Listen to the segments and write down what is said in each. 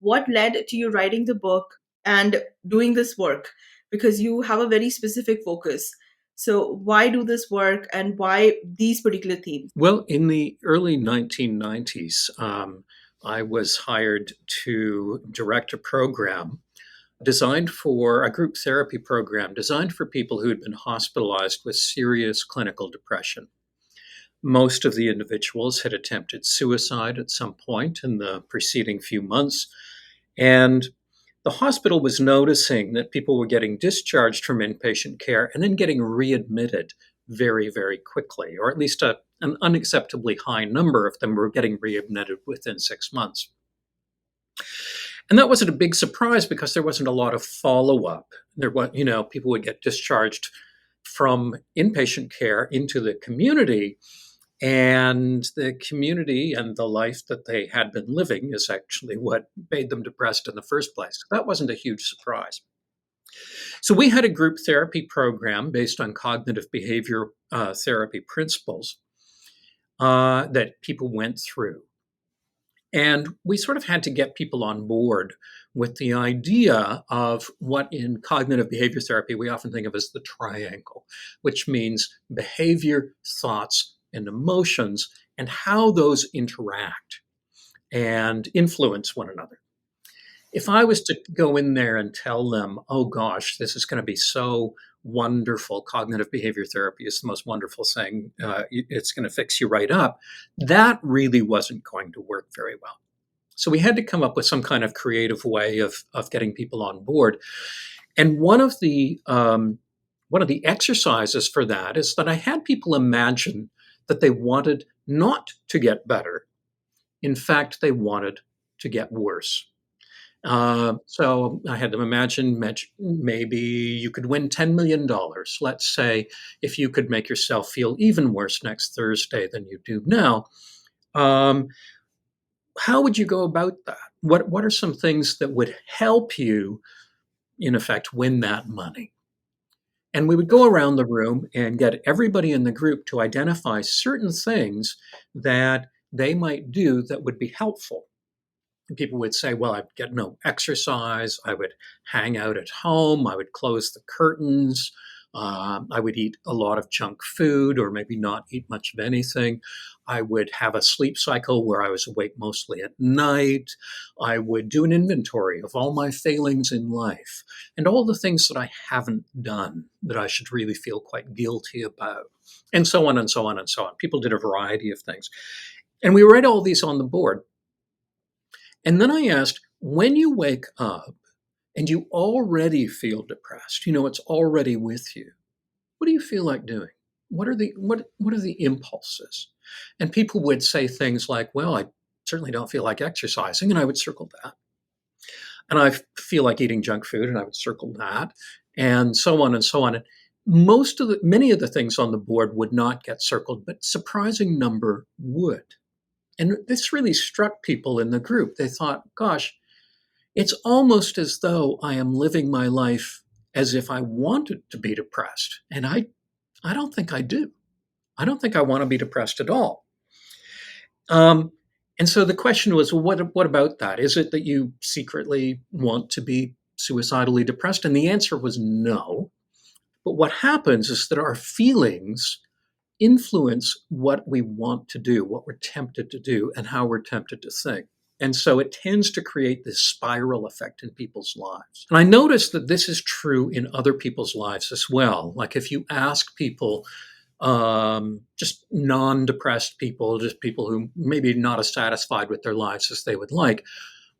what led to you writing the book and doing this work? Because you have a very specific focus. So why do this work and why these particular themes? Well, in the early 1990s, I was hired to direct a program designed for a group therapy program designed for people who had been hospitalized with serious clinical depression. Most of the individuals had attempted suicide at some point in the preceding few months. And the hospital was noticing that people were getting discharged from inpatient care and then getting readmitted very, very quickly, or at least an unacceptably high number of them were getting readmitted within 6 months. And that wasn't a big surprise because there wasn't a lot of follow up. There was, people would get discharged from inpatient care into the community, and the community and the life that they had been living is actually what made them depressed in the first place. That wasn't a huge surprise. So we had a group therapy program based on cognitive behavior therapy principles that people went through. And we sort of had to get people on board with the idea of what in cognitive behavior therapy we often think of as the triangle, which means behavior, thoughts, and emotions, and how those interact and influence one another. If I was to go in there and tell them, oh gosh, this is going to be so wonderful, cognitive behavior therapy is the most wonderful thing, it's going to fix you right up, that really wasn't going to work very well. So we had to come up with some kind of creative way of getting people on board. And one of the exercises for that is that I had people imagine that they wanted not to get better. In fact, they wanted to get worse. So I had them imagine maybe you could win $10 million. Let's say if you could make yourself feel even worse next Thursday than you do now, how would you go about that? What are some things that would help you, in effect, win that money? And we would go around the room and get everybody in the group to identify certain things that they might do that would be helpful. And people would say, well, I'd get no exercise. I would hang out at home. I would close the curtains. I would eat a lot of junk food or maybe not eat much of anything. I would have a sleep cycle where I was awake mostly at night. I would do an inventory of all my failings in life and all the things that I haven't done that I should really feel quite guilty about, and so on and so on and so on. People did a variety of things. And we write all these on the board. And then I asked, when you wake up and you already feel depressed, it's already with you, what do you feel like doing? What are the impulses? And people would say things like, well, I certainly don't feel like exercising, and I would circle that. And I feel like eating junk food, and I would circle that, and so on and so on. And many of the things on the board would not get circled, but surprising number would. And this really struck people in the group. They thought, gosh, it's almost as though I am living my life as if I wanted to be depressed. And I don't think I do. I don't think I want to be depressed at all. And so the question was, well, what about that? Is it that you secretly want to be suicidally depressed? And the answer was no. But what happens is that our feelings influence what we want to do, what we're tempted to do, and how we're tempted to think. And so it tends to create this spiral effect in people's lives. And I noticed that this is true in other people's lives as well. Like if you ask people, just non-depressed people, just people who maybe not as satisfied with their lives as they would like,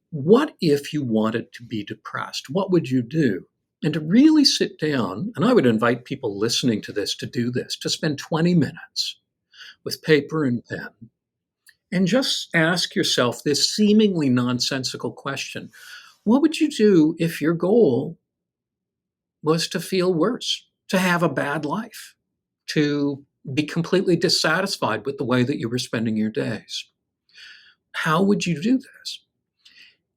what if you wanted to be depressed? What would you do? And to really sit down, and I would invite people listening to this to do this, to spend 20 minutes with paper and pen and just ask yourself this seemingly nonsensical question. What would you do if your goal was to feel worse, to have a bad life, to be completely dissatisfied with the way that you were spending your days? How would you do this?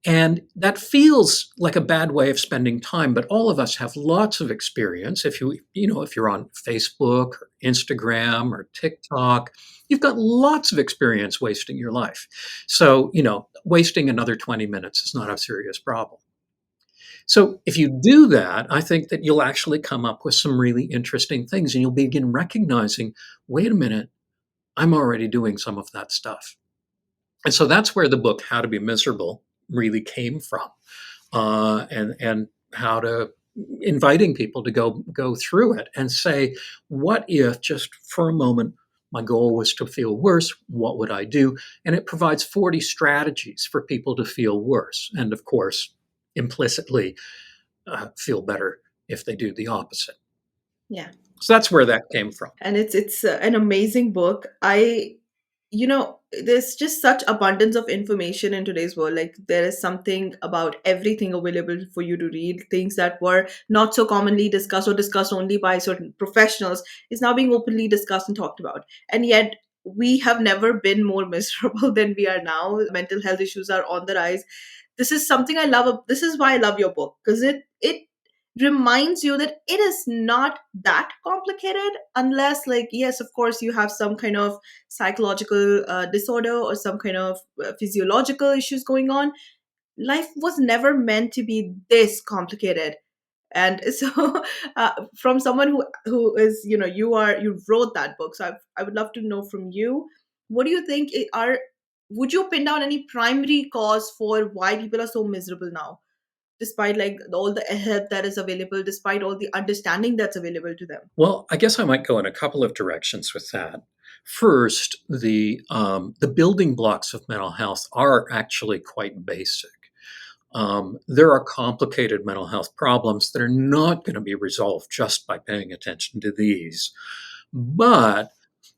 And that feels like a bad way of spending time, but all of us have lots of experience. If you're on Facebook or Instagram or TikTok, you've got lots of experience wasting your life. So, wasting another 20 minutes is not a serious problem. So, if you do that, I think that you'll actually come up with some really interesting things and you'll begin recognizing, wait a minute, I'm already doing some of that stuff. And so that's where the book How to Be Miserable really came from, and how to inviting people to go through it and say, what if just for a moment my goal was to feel worse? What would I do? And it provides 40 strategies for people to feel worse, and of course, implicitly feel better if they do the opposite. Yeah. So that's where that came from. And it's an amazing book. There's just such abundance of information in today's world. Like, there is something about everything available for you to read. Things that were not so commonly discussed or discussed only by certain professionals is now being openly discussed and talked about. And yet we have never been more miserable than we are now. Mental health issues are on the rise. This is something I love. This is why I love your book, because it reminds you that it is not that complicated, unless, like, yes, of course, you have some kind of psychological disorder or some kind of physiological issues going on. Life was never meant to be this complicated. And so from someone who is, you wrote that book, so I would love to know from you, what do you think are, would you pin down any primary cause for why people are so miserable now, despite like all the help that is available, despite all the understanding that's available to them? Well, I guess I might go in a couple of directions with that. First, the building blocks of mental health are actually quite basic. There are complicated mental health problems that are not going to be resolved just by paying attention to these. But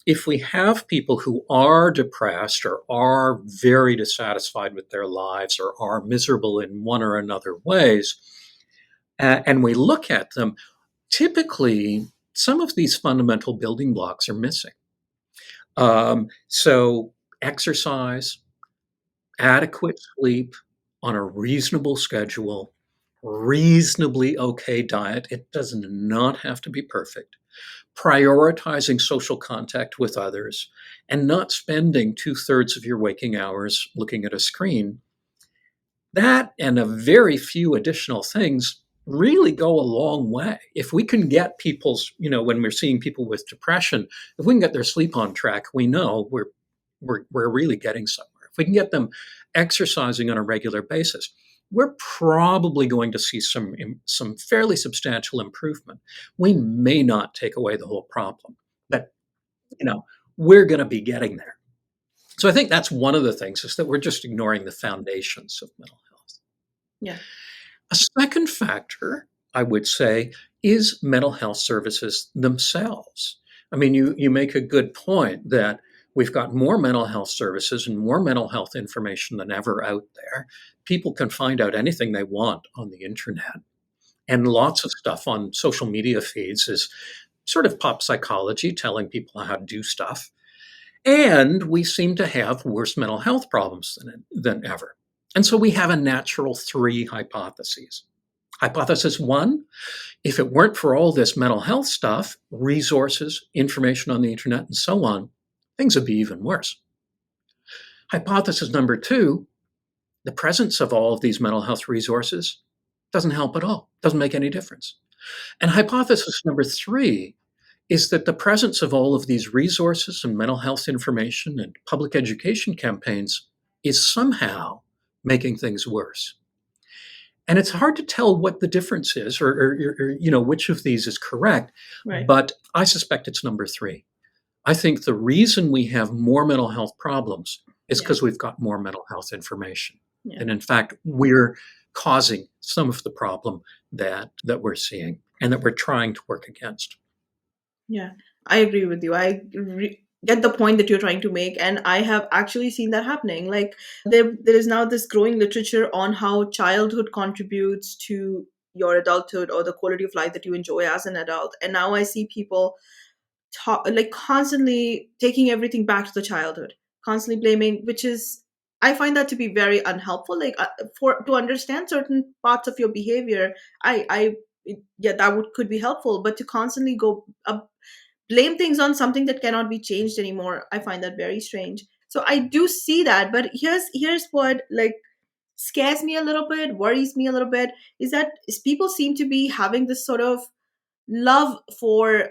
if we have people who are depressed or are very dissatisfied with their lives or are miserable in one or another ways, and we look at them, typically some of these fundamental building blocks are missing. So, exercise, adequate sleep on a reasonable schedule, reasonably okay diet. It does not have to be perfect. Prioritizing social contact with others and not spending 2/3 of your waking hours looking at a screen. That and a very few additional things really go a long way. If we can get people's, when we're seeing people with depression, if we can get their sleep on track, we know we're really getting somewhere. If we can get them exercising on a regular basis, we're probably going to see some fairly substantial improvement. We may not take away the whole problem, but you know we're going to be getting there. So I think that's one of the things, is that we're just ignoring the foundations of mental health. Yeah. A second factor, I would say, is mental health services themselves. I mean, you make a good point that we've got more mental health services and more mental health information than ever out there. People can find out anything they want on the internet. And lots of stuff on social media feeds is sort of pop psychology telling people how to do stuff. And we seem to have worse mental health problems than ever. And so we have a natural three hypotheses. Hypothesis one: if it weren't for all this mental health stuff, resources, information on the internet, and so on, things would be even worse. Hypothesis number two: the presence of all of these mental health resources doesn't help at all, doesn't make any difference. And hypothesis number three is that the presence of all of these resources and mental health information and public education campaigns is somehow making things worse. And it's hard to tell what the difference is, or which of these is correct, Right. but I suspect it's number three. I think the reason we have more mental health problems is Yeah. because we've got more mental health information. Yeah. And in fact, we're causing some of the problem that we're seeing and that we're trying to work against. Yeah, I agree with you. Get the point that you're trying to make, and I have actually seen that happening. Like, there is now this growing literature on how childhood contributes to your adulthood or the quality of life that you enjoy as an adult. And now I see people like constantly taking everything back to the childhood, constantly blaming, which is, I find that to be very unhelpful. Like for to understand certain parts of your behavior, yeah, that would could be helpful. But to constantly go blame things on something that cannot be changed anymore, I find that very strange. So I do see that, but here's what like scares me a little bit, worries me a little bit, is that people seem to be having this sort of love for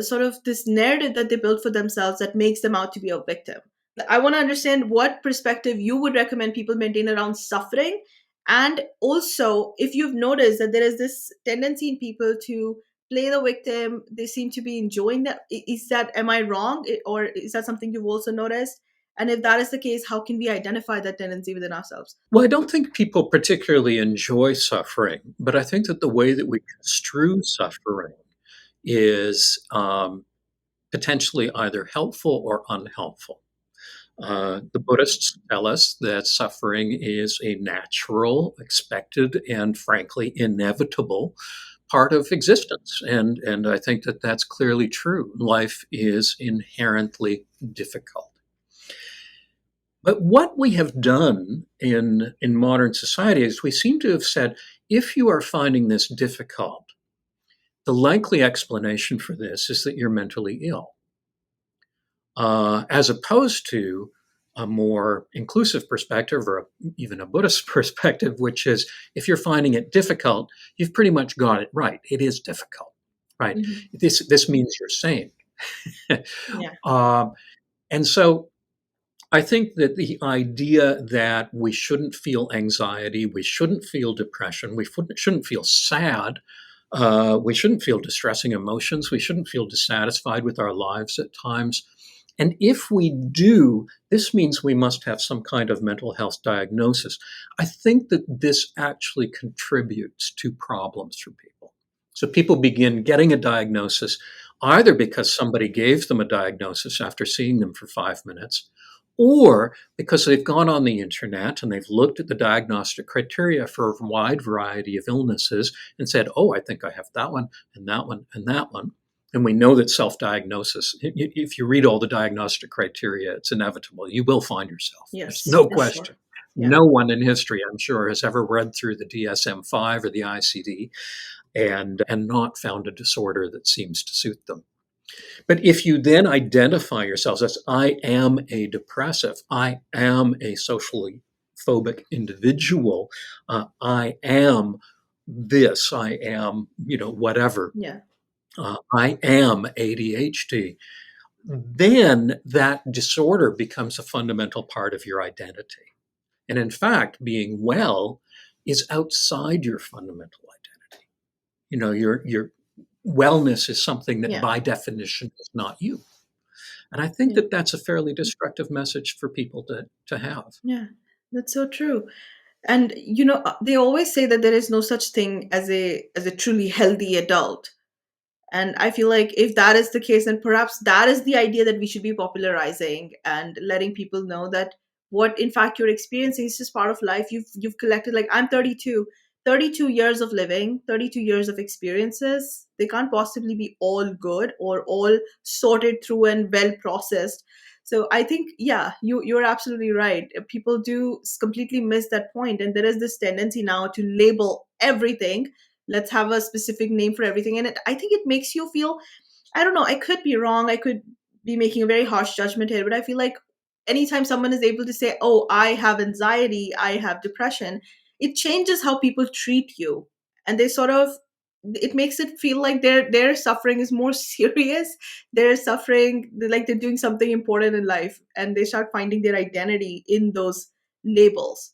sort of this narrative that they built for themselves that makes them out to be a victim. I want to understand what perspective you would recommend people maintain around suffering. And also, if you've noticed that there is this tendency in people to play the victim, they seem to be enjoying that. Is that, am I wrong? Or is that something you've also noticed? And if that is the case, how can we identify that tendency within ourselves? Well, I don't think people particularly enjoy suffering, but I think that the way that we construe suffering is potentially either helpful or unhelpful. The Buddhists tell us that suffering is a natural, expected, and frankly inevitable part of existence, and I think that that's clearly true. Life is inherently difficult. But what we have done in modern society is we seem to have said, if you are finding this difficult, the likely explanation for this is that you're mentally ill, as opposed to a more inclusive perspective or even a Buddhist perspective, which is if you're finding it difficult, you've pretty much got it right. It is difficult, right? Hmm. This means you're sane. Yeah. um, and so I think that the idea that we shouldn't feel anxiety, we shouldn't feel depression, we shouldn't feel sad, we shouldn't feel distressing emotions, we shouldn't feel dissatisfied with our lives at times. And if we do, this means we must have some kind of mental health diagnosis. I think that this actually contributes to problems for people. So people begin getting a diagnosis either because somebody gave them a diagnosis after seeing them for 5 minutes, or because they've gone on the internet and they've looked at the diagnostic criteria for a wide variety of illnesses and said, oh, I think I have that one and that one and that one. And we know that self diagnosis, if you read all the diagnostic criteria, it's inevitable. You will find yourself. There's Yes. no Yes. Sure. question. Yeah. No one in history, I'm sure, has ever read through the DSM 5 or the ICD and not found a disorder that seems to suit them. But if you then identify yourselves as I am a depressive, I am a socially phobic individual, I am this, I am, whatever, Yeah. I am ADHD, then that disorder becomes a fundamental part of your identity. And in fact, being well is outside your fundamental identity. Your wellness is something that Yeah. by definition is not you. And I think Yeah. that that's a fairly destructive message for people to have. Yeah. That's so true. And they always say that there is no such thing as a truly healthy adult. And I feel like if that is the case, then perhaps that is the idea that we should be popularizing and letting people know that what in fact you're experiencing is just part of life. You've collected, like, I'm 32, 32 years of living, 32 years of experiences. They can't possibly be all good or all sorted through and well processed. So I think, yeah, you're absolutely right. People do completely miss that point, and there is this tendency now to label everything. Let's have a specific name for everything, and I think it makes you feel, I don't know, I could be wrong, I could be making a very harsh judgment here, but I feel like anytime someone is able to say, oh, I have anxiety, I have depression, it changes how people treat you. And they sort of, it makes it feel like their suffering is more serious. They're suffering, like they're doing something important in life, and they start finding their identity in those labels.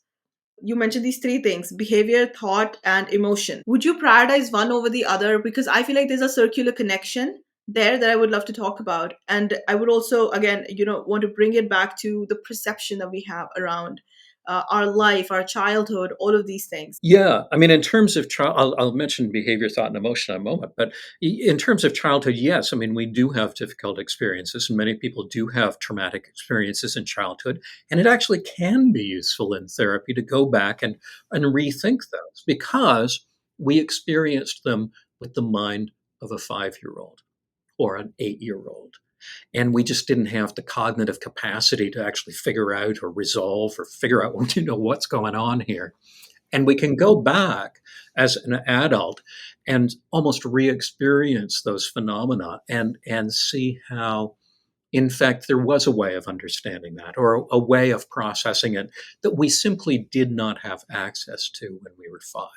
You mentioned these three things: behavior, thought, and emotion. Would you prioritize one over the other? Because I feel like there's a circular connection there that I would love to talk about. And I would also, again, want to bring it back to the perception that we have around our life, our childhood, all of these things. Yeah, I mean, in terms of child, I'll mention behavior, thought, and emotion in a moment. But in terms of childhood, yes, I mean, we do have difficult experiences, and many people do have traumatic experiences in childhood, and it actually can be useful in therapy to go back and rethink those because we experienced them with the mind of a 5-year old or an 8-year old. and we just didn't have the cognitive capacity to actually figure out or resolve or figure out what's going on here. And we can go back as an adult and almost re-experience those phenomena and see how, in fact, there was a way of understanding that, or a way of processing it that we simply did not have access to when we were 5.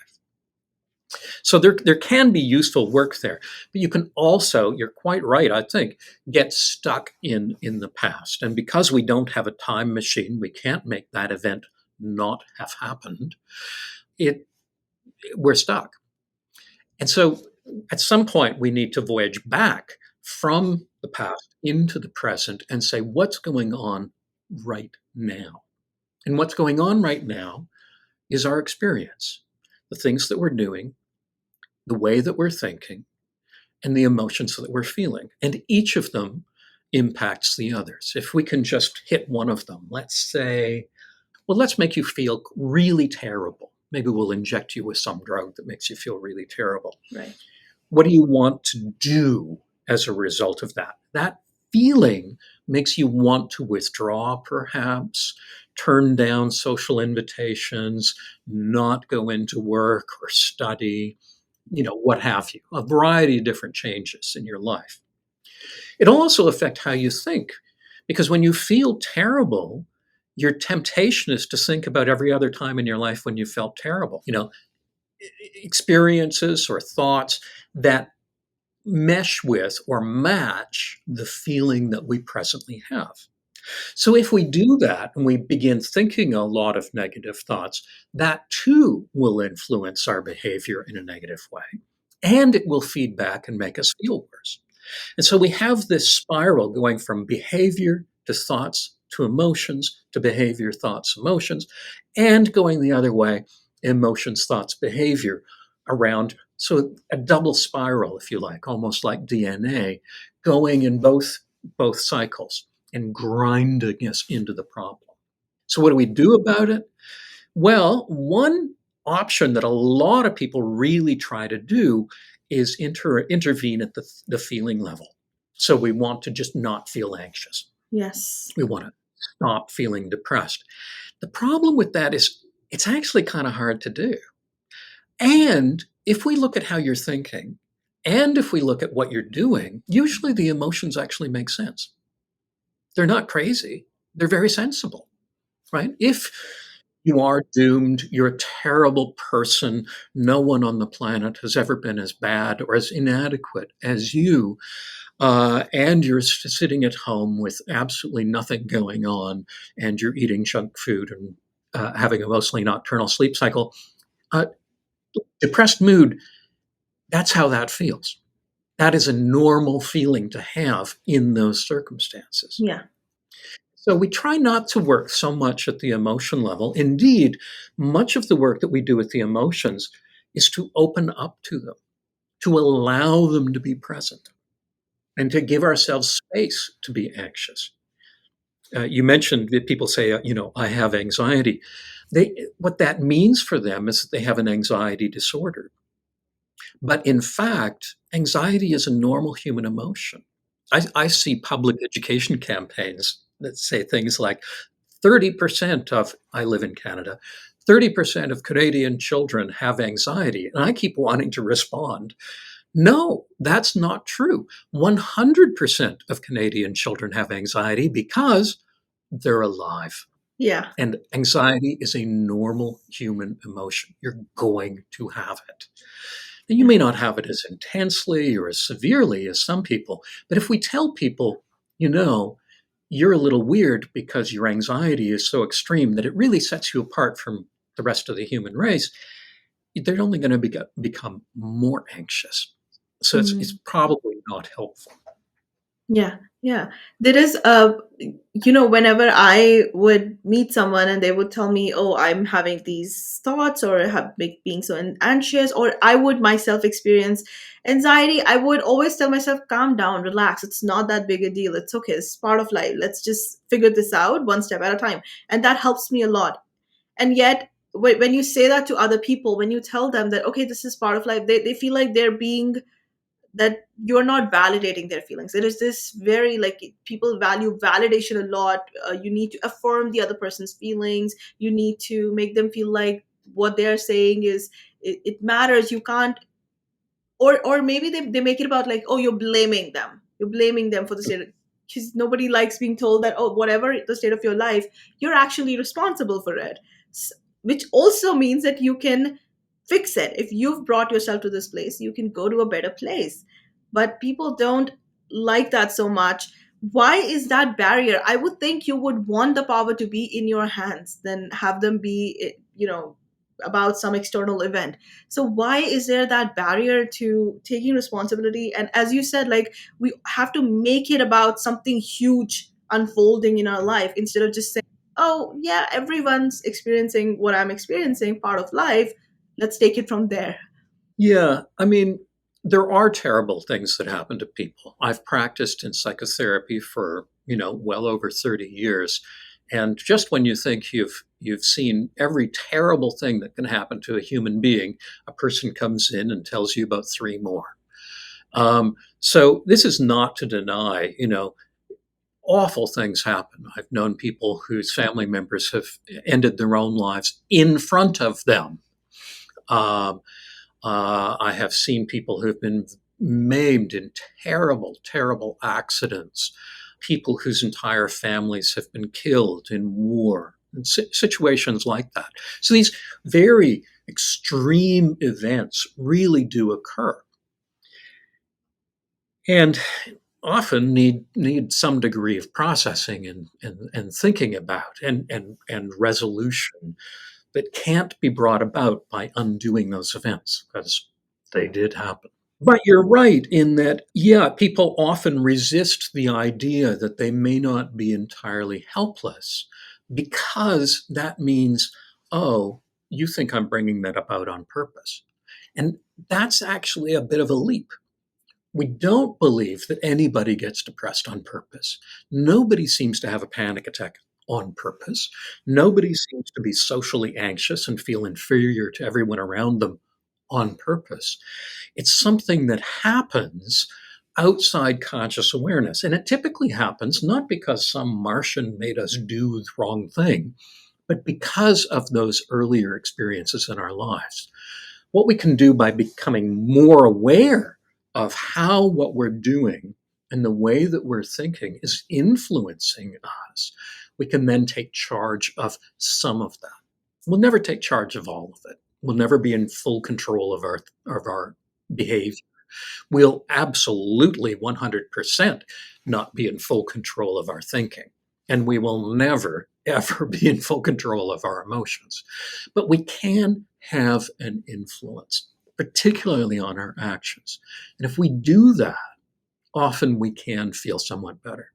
So there can be useful work there, but you can also, you're quite right, I think, get stuck in the past. And because we don't have a time machine, we can't make that event not have happened. It We're stuck. And so at some point we need to voyage back from the past into the present and say, what's going on right now? And what's going on right now is our experience, the things that we're doing, the way that we're thinking, and the emotions that we're feeling. And each of them impacts the others. If we can just hit one of them, let's say, well, let's make you feel really terrible. Maybe we'll inject you with some drug that makes you feel really terrible. Right. What do you want to do as a result of that? That feeling makes you want to withdraw, perhaps, turn down social invitations, not go into work or study, what have you, a variety of different changes in your life. It'll also affect how you think, because when you feel terrible, your temptation is to think about every other time in your life when you felt terrible. Experiences or thoughts that mesh with or match the feeling that we presently have. So if we do that and we begin thinking a lot of negative thoughts, that too will influence our behavior in a negative way. And it will feed back and make us feel worse. And so we have this spiral going from behavior to thoughts to emotions to behavior, thoughts, emotions, and going the other way, emotions, thoughts, behavior around. So a double spiral, if you like, almost like DNA, going in both cycles and grinding us into the problem. So what do we do about it? Well, one option that a lot of people really try to do is intervene at the feeling level. So we want to just not feel anxious. Yes. We want to stop feeling depressed. The problem with that is it's actually kind of hard to do. And if we look at how you're thinking, and if we look at what you're doing, usually the emotions actually make sense. They're not crazy. They're very sensible, right? If you are doomed, you're a terrible person, no one on the planet has ever been as bad or as inadequate as you, and you're sitting at home with absolutely nothing going on, and you're eating junk food and having a mostly nocturnal sleep cycle, uh, depressed mood, that's how that feels. That is a normal feeling to have in those circumstances. Yeah. So we try not to work so much at the emotion level. Indeed, much of the work that we do with the emotions is to open up to them, to allow them to be present, and to give ourselves space to be anxious. You mentioned that people say, I have anxiety. What that means for them is that they have an anxiety disorder. But in fact, anxiety is a normal human emotion. I see public education campaigns that say things like 30% of, I live in Canada, 30% of Canadian children have anxiety. And I keep wanting to respond, no, that's not true. 100% of Canadian children have anxiety because they're alive. Yeah. And anxiety is a normal human emotion. You're going to have it. And you may not have it as intensely or as severely as some people, but if we tell people, you're a little weird because your anxiety is so extreme that it really sets you apart from the rest of the human race, they're only going to become more anxious. So it's probably not helpful. Yeah, yeah. There is whenever I would meet someone and they would tell me, "Oh, I'm having these thoughts or have being so anxious," or I would myself experience anxiety, I would always tell myself, "Calm down, relax. It's not that big a deal. It's okay. It's part of life. Let's just figure this out one step at a time." And that helps me a lot. And yet, when you say that to other people, when you tell them that, okay, this is part of life, they feel like they're being that you're not validating their feelings. It is this very, like, people value validation a lot. You need to affirm the other person's feelings. You need to make them feel like what they're saying is, it matters. You can't, or maybe they make it about like, oh, you're blaming them for the state, because nobody likes being told that, oh, whatever the state of your life, you're actually responsible for it. Which also means that you can fix it. If you've brought yourself to this place, you can go to a better place. But people don't like that so much. Why is that barrier? I would think you would want the power to be in your hands than have them be, about some external event. So why is there that barrier to taking responsibility? And as you said, like, we have to make it about something huge unfolding in our life, instead of just saying, oh yeah, everyone's experiencing what I'm experiencing, part of life, let's take it from there. Yeah, I mean, there are terrible things that happen to people. I've practiced in psychotherapy for, well over 30 years. And just when you think you've seen every terrible thing that can happen to a human being, a person comes in and tells you about three more. So this is not to deny, awful things happen. I've known people whose family members have ended their own lives in front of them. Um, I have seen people who've been maimed in terrible, terrible accidents, people whose entire families have been killed in war, and situations like that. So these very extreme events really do occur and often need some degree of processing and thinking about and resolution that can't be brought about by undoing those events because they did happen. But you're right in that, yeah, people often resist the idea that they may not be entirely helpless because that means, oh, you think I'm bringing that about on purpose. And that's actually a bit of a leap. We don't believe that anybody gets depressed on purpose. Nobody seems to have a panic attack on purpose. Nobody seems to be socially anxious and feel inferior to everyone around them on purpose. It's something that happens outside conscious awareness. And it typically happens not because some Martian made us do the wrong thing, but because of those earlier experiences in our lives. What we can do by becoming more aware of how what we're doing and the way that we're thinking is influencing us, we can then take charge of some of that. We'll never take charge of all of it. We'll never be in full control of our behavior. We'll absolutely 100% not be in full control of our thinking. And we will never, ever be in full control of our emotions. But we can have an influence, particularly on our actions. And if we do that, often we can feel somewhat better.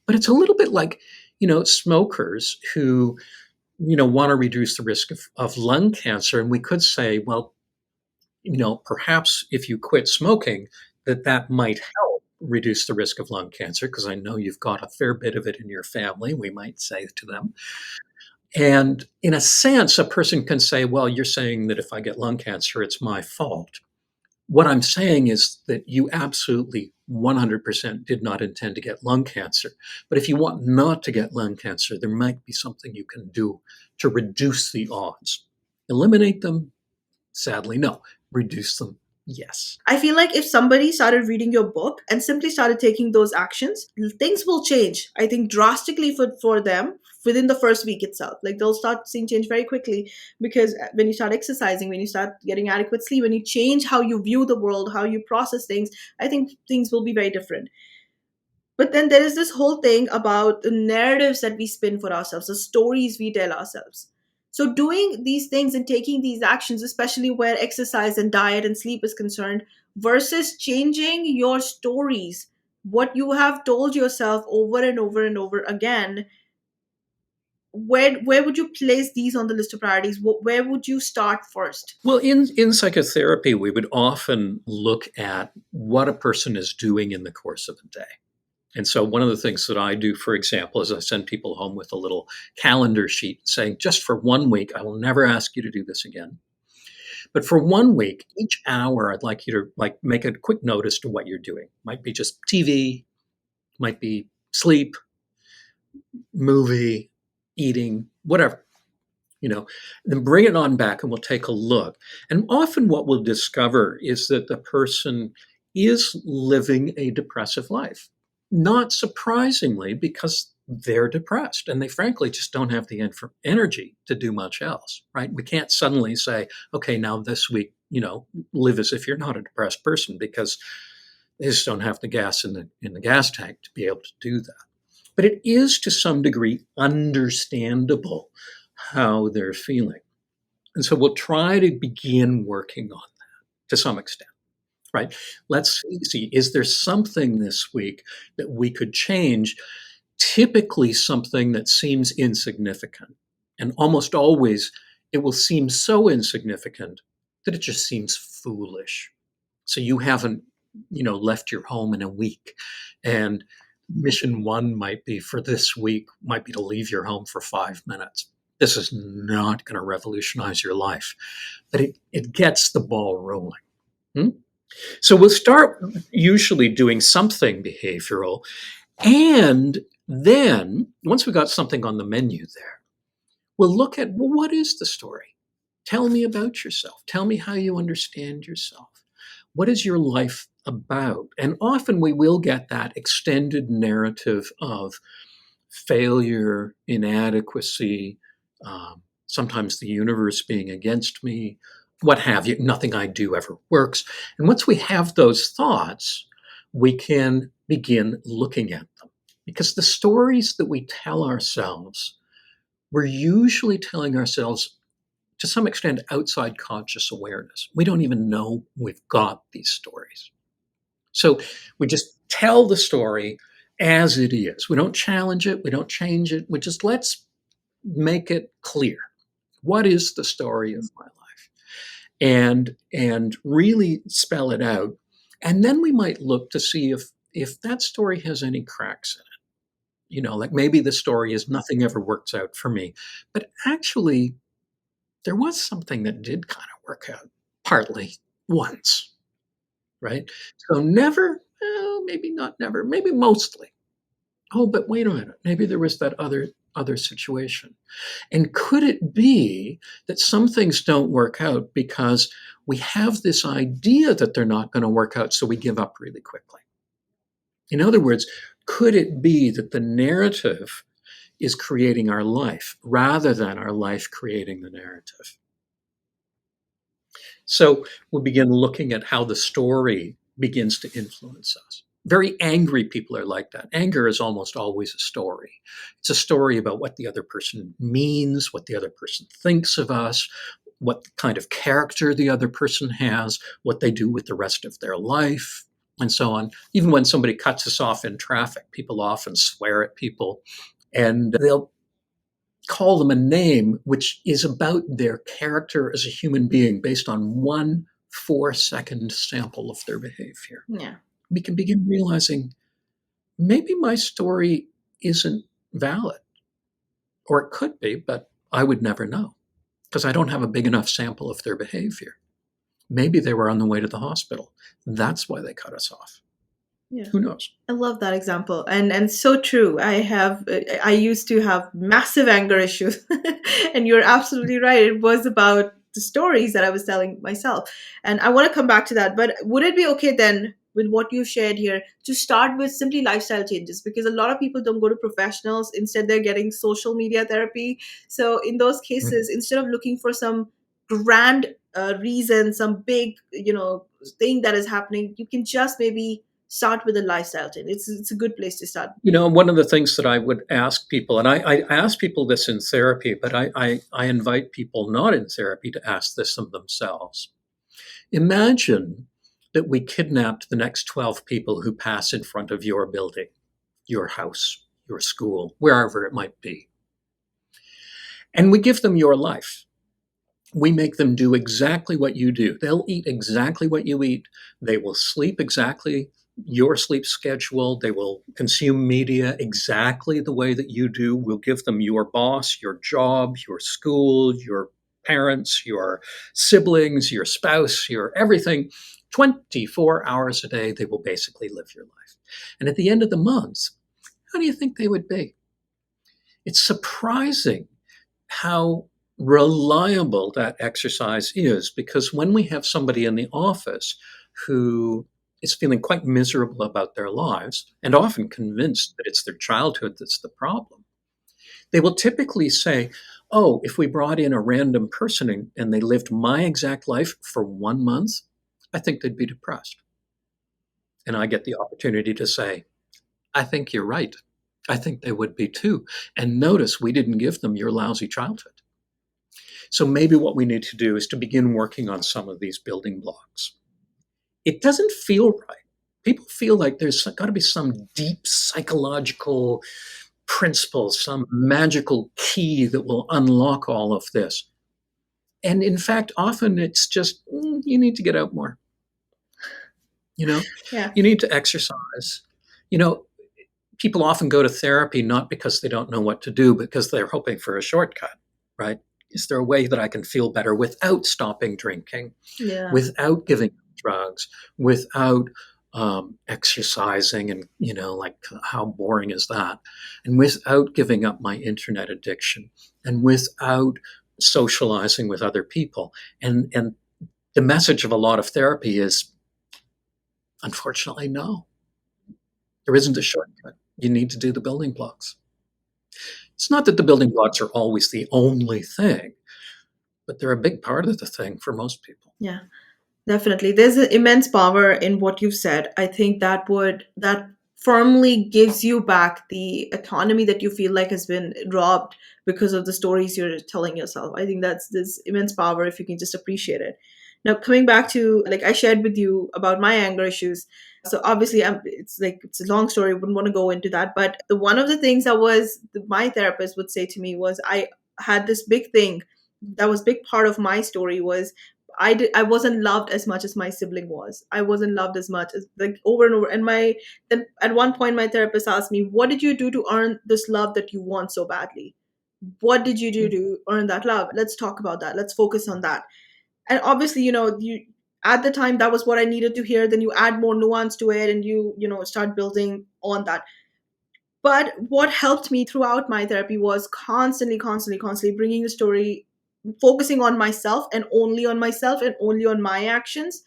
But it's a little bit like, smokers who, want to reduce the risk of lung cancer. And we could say, well, perhaps if you quit smoking, that might help reduce the risk of lung cancer, because I know you've got a fair bit of it in your family, we might say to them. And in a sense, a person can say, well, you're saying that if I get lung cancer, it's my fault. What I'm saying is that you absolutely 100% did not intend to get lung cancer. But if you want not to get lung cancer, there might be something you can do to reduce the odds. Eliminate them? Sadly, no. Reduce them? Yes. I feel like if somebody started reading your book and simply started taking those actions, things will change. I think drastically for them within the first week itself. Like, they'll start seeing change very quickly, because when you start exercising, when you start getting adequate sleep, when you change how you view the world, how you process things, I think things will be very different. But then there is this whole thing about the narratives that we spin for ourselves, the stories we tell ourselves. So, doing these things and taking these actions, especially where exercise and diet and sleep is concerned, versus changing your stories, what you have told yourself over and over and over again, where would you place these on the list of priorities? Where would you start first? Well, in psychotherapy, we would often look at what a person is doing in the course of a day. And so, one of the things that I do, for example, is I send people home with a little calendar sheet saying, just for 1 week, I will never ask you to do this again. But for 1 week, each hour, I'd like you to like make a quick note as to what you're doing. Might be just TV, might be sleep, movie, eating, whatever, you know, then bring it on back and we'll take a look. And often what we'll discover is that the person is living a depressive life. Not surprisingly, because they're depressed and they frankly just don't have the energy to do much else, right? We can't suddenly say, okay, now this week, live as if you're not a depressed person because they just don't have the gas in the gas tank to be able to do that. But it is to some degree understandable how they're feeling. And so we'll try to begin working on that to some extent, right? Let's see, is there something this week that we could change? Typically, something that seems insignificant. And almost always, it will seem so insignificant that it just seems foolish. So you haven't, left your home in a week. And mission one might be for this week, might be to leave your home for 5 minutes. This is not going to revolutionize your life, but it gets the ball rolling. Hmm? So we'll start usually doing something behavioral. And then once we got something on the menu there, we'll look at, well, what is the story? Tell me about yourself. Tell me how you understand yourself. What is your life about? And often we will get that extended narrative of failure, inadequacy, sometimes the universe being against me, what have you. Nothing I do ever works. And once we have those thoughts, we can begin looking at them. Because the stories that we tell ourselves, we're usually telling ourselves to some extent outside conscious awareness. We don't even know we've got these stories. So we just tell the story as it is. We don't challenge it. We don't change it. We just let's make it clear. What is the story of my life? And really spell it out. And then we might look to see if that story has any cracks in it. Like maybe the story is nothing ever works out for me. But actually, there was something that did kind of work out partly once, right? So never, well, maybe not never, maybe mostly. Oh, but wait a minute, maybe there was that other situation. And could it be that some things don't work out because we have this idea that they're not going to work out, so we give up really quickly? In other words, could it be that the narrative is creating our life rather than our life creating the narrative? So we'll begin looking at how the story begins to influence us. Very angry people are like that. Anger is almost always a story. It's a story about what the other person means, what the other person thinks of us, what kind of character the other person has, what they do with the rest of their life, and so on. Even when somebody cuts us off in traffic, people often swear at people and they'll call them a name which is about their character as a human being based on 1 4-second sample of their behavior. Yeah. We can begin realizing maybe my story isn't valid, or it could be, but I would never know because I don't have a big enough sample of their behavior. Maybe they were on the way to the hospital. That's why they cut us off. Yeah. Who knows? I love that example, and so true. I used to have massive anger issues, and you're absolutely right. It was about the stories that I was telling myself, and I want to come back to that. But would it be okay then, with what you shared here, to start with simply lifestyle changes? Because a lot of people don't go to professionals; instead, they're getting social media therapy. So in those cases, instead of looking for some grand reason, some big thing that is happening, you can just maybe start with a lifestyle change. It's a good place to start. One of the things that I would ask people, and I ask people this in therapy, but I invite people not in therapy to ask this of themselves. Imagine that we kidnapped the next 12 people who pass in front of your building, your house, your school, wherever it might be, and we give them your life. We make them do exactly what you do. They'll eat exactly what you eat. They will sleep exactly your sleep schedule. They will consume media exactly the way that you do. We'll give them your boss, your job, your school, your parents, your siblings, your spouse, your everything, 24 hours a day, they will basically live your life. And at the end of the month, how do you think they would be? It's surprising how reliable that exercise is, because when we have somebody in the office who is feeling quite miserable about their lives and often convinced that it's their childhood that's the problem, they will typically say, oh, if we brought in a random person and they lived my exact life for 1 month, I think they'd be depressed. And I get the opportunity to say, I think you're right. I think they would be too. And notice we didn't give them your lousy childhood. So maybe what we need to do is to begin working on some of these building blocks. It doesn't feel right. People feel like there's got to be some deep psychological principle, some magical key that will unlock all of this. And in fact, often it's just you need to get out more. You know, Yeah. you need to exercise. You know, people often go to therapy not because they don't know what to do, because they're hoping for a shortcut, right? Is there a way that I can feel better without stopping drinking, Yeah. without giving up drugs, without exercising, and like how boring is that, and without giving up my internet addiction, and without socializing with other people, and the message of a lot of therapy is, unfortunately, no, there isn't a shortcut. You need to do the building blocks. It's not that the building blocks are always the only thing, but they're a big part of the thing for most people. Yeah. Definitely. There's an immense power in what you've said. I think that firmly gives you back the autonomy that you feel like has been robbed because of the stories you're telling yourself. I think that's this immense power if you can just appreciate it. Now, coming back to, like, I shared with you about my anger issues. So obviously, it's like it's a long story. Wouldn't want to go into that. But one of the things that my therapist would say to me was, I had this big thing that was big part of my story was I wasn't loved as much as my sibling was. I wasn't loved as much as, like, over and over. And my then at one point my therapist asked me, "What did you do to earn this love that you want so badly? What did you do to earn that love? Let's talk about that. Let's focus on that." And obviously, you at the time that was what I needed to hear. Then you add more nuance to it, and you start building on that. But what helped me throughout my therapy was constantly, constantly, constantly bringing the story, focusing on myself and only on my actions.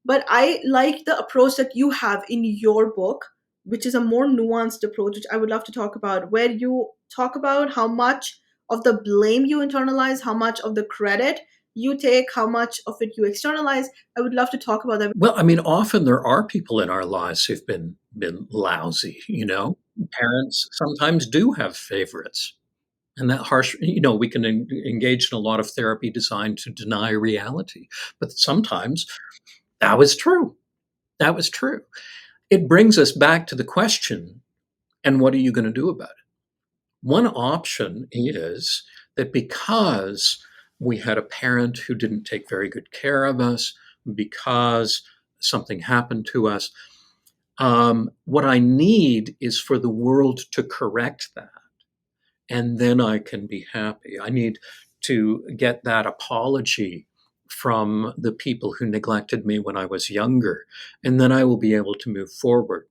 But I like the approach that you have in your book, which is a more nuanced approach, which I would love to talk about, where you talk about how much of the blame you internalize, how much of the credit you take, how much of it you externalize. I would love to talk about that. Well, I mean, often there are people in our lives who've been lousy. Parents sometimes do have favorites, and that harsh. We can engage in a lot of therapy designed to deny reality, but sometimes that was true. That was true. It brings us back to the question: and what are you going to do about it? One option is that because we had a parent who didn't take very good care of us, because something happened to us, what I need is for the world to correct that. And then I can be happy. I need to get that apology from the people who neglected me when I was younger. And then I will be able to move forward.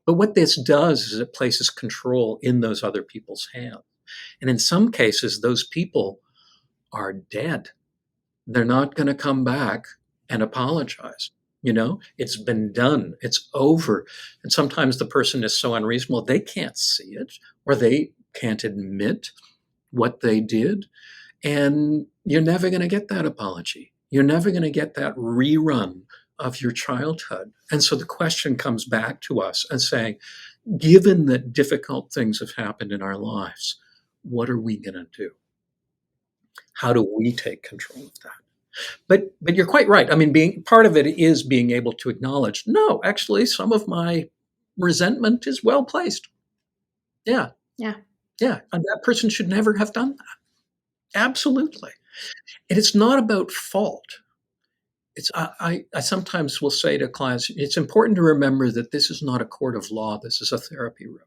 But what this does is it places control in those other people's hands. And in some cases, those people are dead. They're not going to come back and apologize. It's been done, it's over. And sometimes the person is so unreasonable, they can't see it or they can't admit what they did. And you're never going to get that apology. You're never going to get that rerun of your childhood. And so the question comes back to us and saying, given that difficult things have happened in our lives, what are we going to do? How do we take control of that? But you're quite right. I mean, being part of it is being able to acknowledge, no, actually, some of my resentment is well placed. Yeah, Yeah. yeah, and that person should never have done that. Absolutely. And it's not about fault. I sometimes will say to clients, it's important to remember that this is not a court of law. This is a therapy room.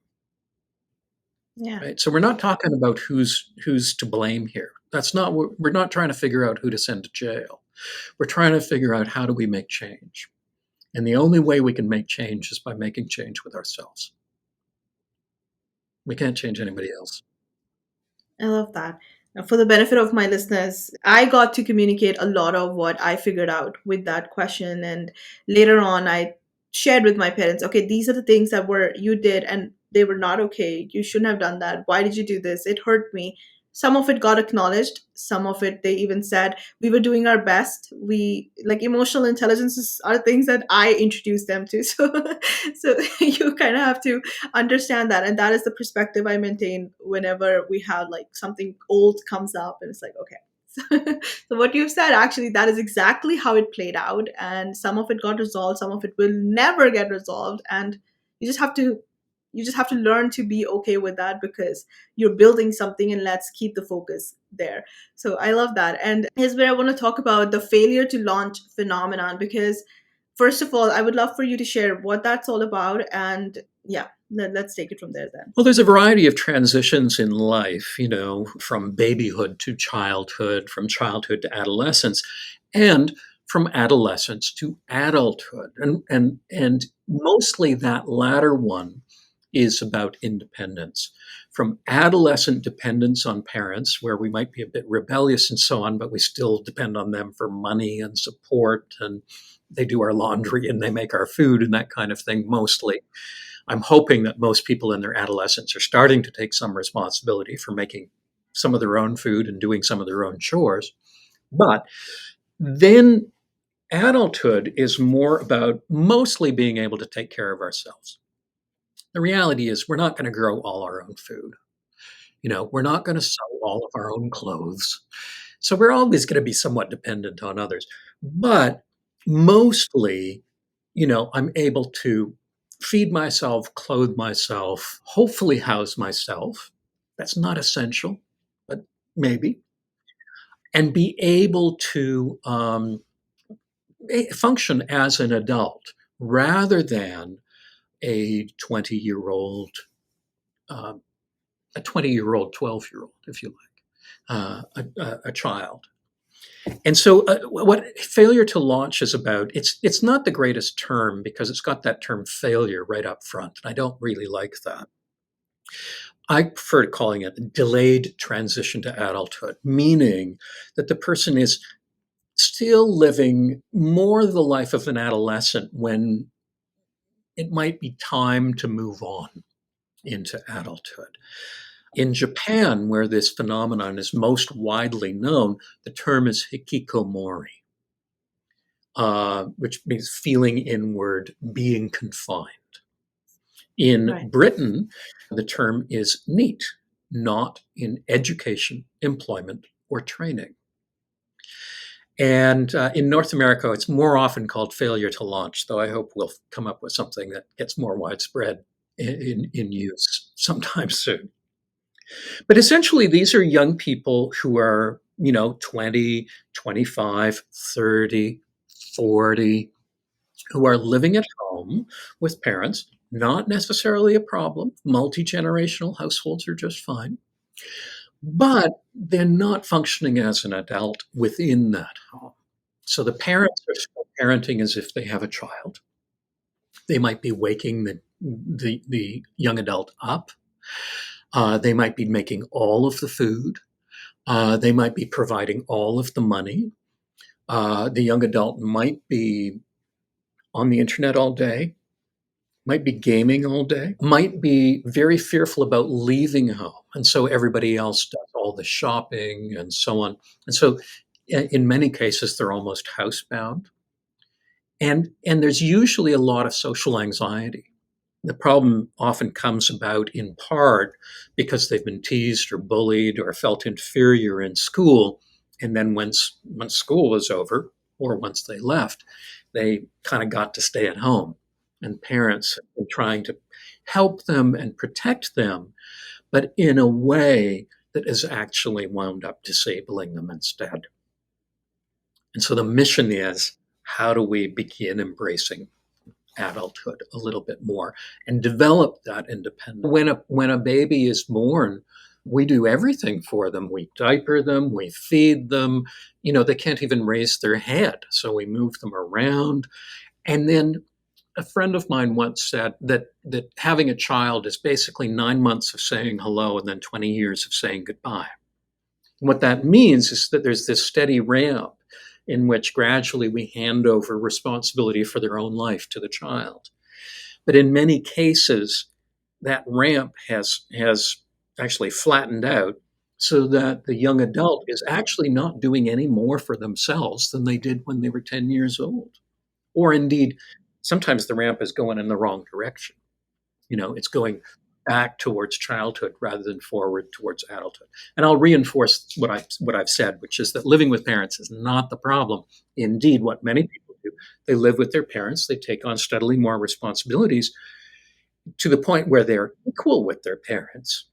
Yeah. right? So we're not talking about who's to blame here. That's not what we're not trying to figure out who to send to jail. We're trying to figure out how do we make change. And the only way we can make change is by making change with ourselves. We can't change anybody else. I love that. Now, for the benefit of my listeners, I got to communicate a lot of what I figured out with that question. And later on, I shared with my parents, okay, these are the things that were you did and they were not okay. You shouldn't have done that. Why did you do this? It hurt me. Some of it got acknowledged. Some of it, they even said we were doing our best. We like emotional intelligences are things that I introduced them to. So you kind of have to understand that, and that is the perspective I maintain whenever we have like something old comes up and it's like, okay, so what you've said, actually, that is exactly how it played out, and some of it got resolved, some of it will never get resolved, and you just have to learn to be okay with that, because you're building something, and let's keep the focus there. So I love that. And here's where I want to talk about the failure to launch phenomenon, because first of all, I would love for you to share what that's all about. And yeah, let's take it from there then. Well, there's a variety of transitions in life, from babyhood to childhood, from childhood to adolescence, and from adolescence to adulthood. And mostly that latter one is about independence. From adolescent dependence on parents, where we might be a bit rebellious and so on, but we still depend on them for money and support, and they do our laundry and they make our food and that kind of thing mostly. I'm hoping that most people in their adolescence are starting to take some responsibility for making some of their own food and doing some of their own chores. But then adulthood is more about mostly being able to take care of ourselves. The reality is, we're not going to grow all our own food. We're not going to sew all of our own clothes. So we're always going to be somewhat dependent on others. But mostly, I'm able to feed myself, clothe myself, hopefully house myself. That's not essential, but maybe. And be able to function as an adult rather than a 20-year-old, uh, a 20-year-old, 12-year-old, if you like, a child. And so, what failure to launch is about, it's not the greatest term because it's got that term failure right up front. And I don't really like that. I prefer calling it delayed transition to adulthood, meaning that the person is still living more the life of an adolescent when it might be time to move on into adulthood. In Japan, where this phenomenon is most widely known, the term is hikikomori, which means feeling inward, being confined. In Right. Britain, the term is NEET, not in education, employment, or training. And in North America, it's more often called failure to launch, though I hope we'll come up with something that gets more widespread in use sometime soon. But essentially, these are young people who are, 20, 25, 30, 40, who are living at home with parents, not necessarily a problem. Multi generational households are just fine. But they're not functioning as an adult within that home. So the parents are still parenting as if they have a child. They might be waking the young adult up. They might be making all of the food. They might be providing all of the money. The young adult might be on the internet all day, might be gaming all day, might be very fearful about leaving home. And so everybody else does all the shopping and so on. And so in many cases, they're almost housebound. And there's usually a lot of social anxiety. The problem often comes about in part because they've been teased or bullied or felt inferior in school. And then once school was over or once they left, they kind of got to stay at home. And parents have been trying to help them and protect them, but in a way that has actually wound up disabling them instead. And so the mission is, how do we begin embracing adulthood a little bit more and develop that independence. When a baby is born, we do everything for them. We diaper them, we feed them. They can't even raise their head, so we move them around. And then a friend of mine once said that having a child is basically 9 months of saying hello and then 20 years of saying goodbye. And what that means is that there's this steady ramp in which gradually we hand over responsibility for their own life to the child. But in many cases, that ramp has actually flattened out so that the young adult is actually not doing any more for themselves than they did when they were 10 years old. Or indeed, sometimes the ramp is going in the wrong direction. It's going back towards childhood rather than forward towards adulthood. And I'll reinforce what I've said, which is that living with parents is not the problem. Indeed, what many people do, they live with their parents, they take on steadily more responsibilities to the point where they're equal with their parents.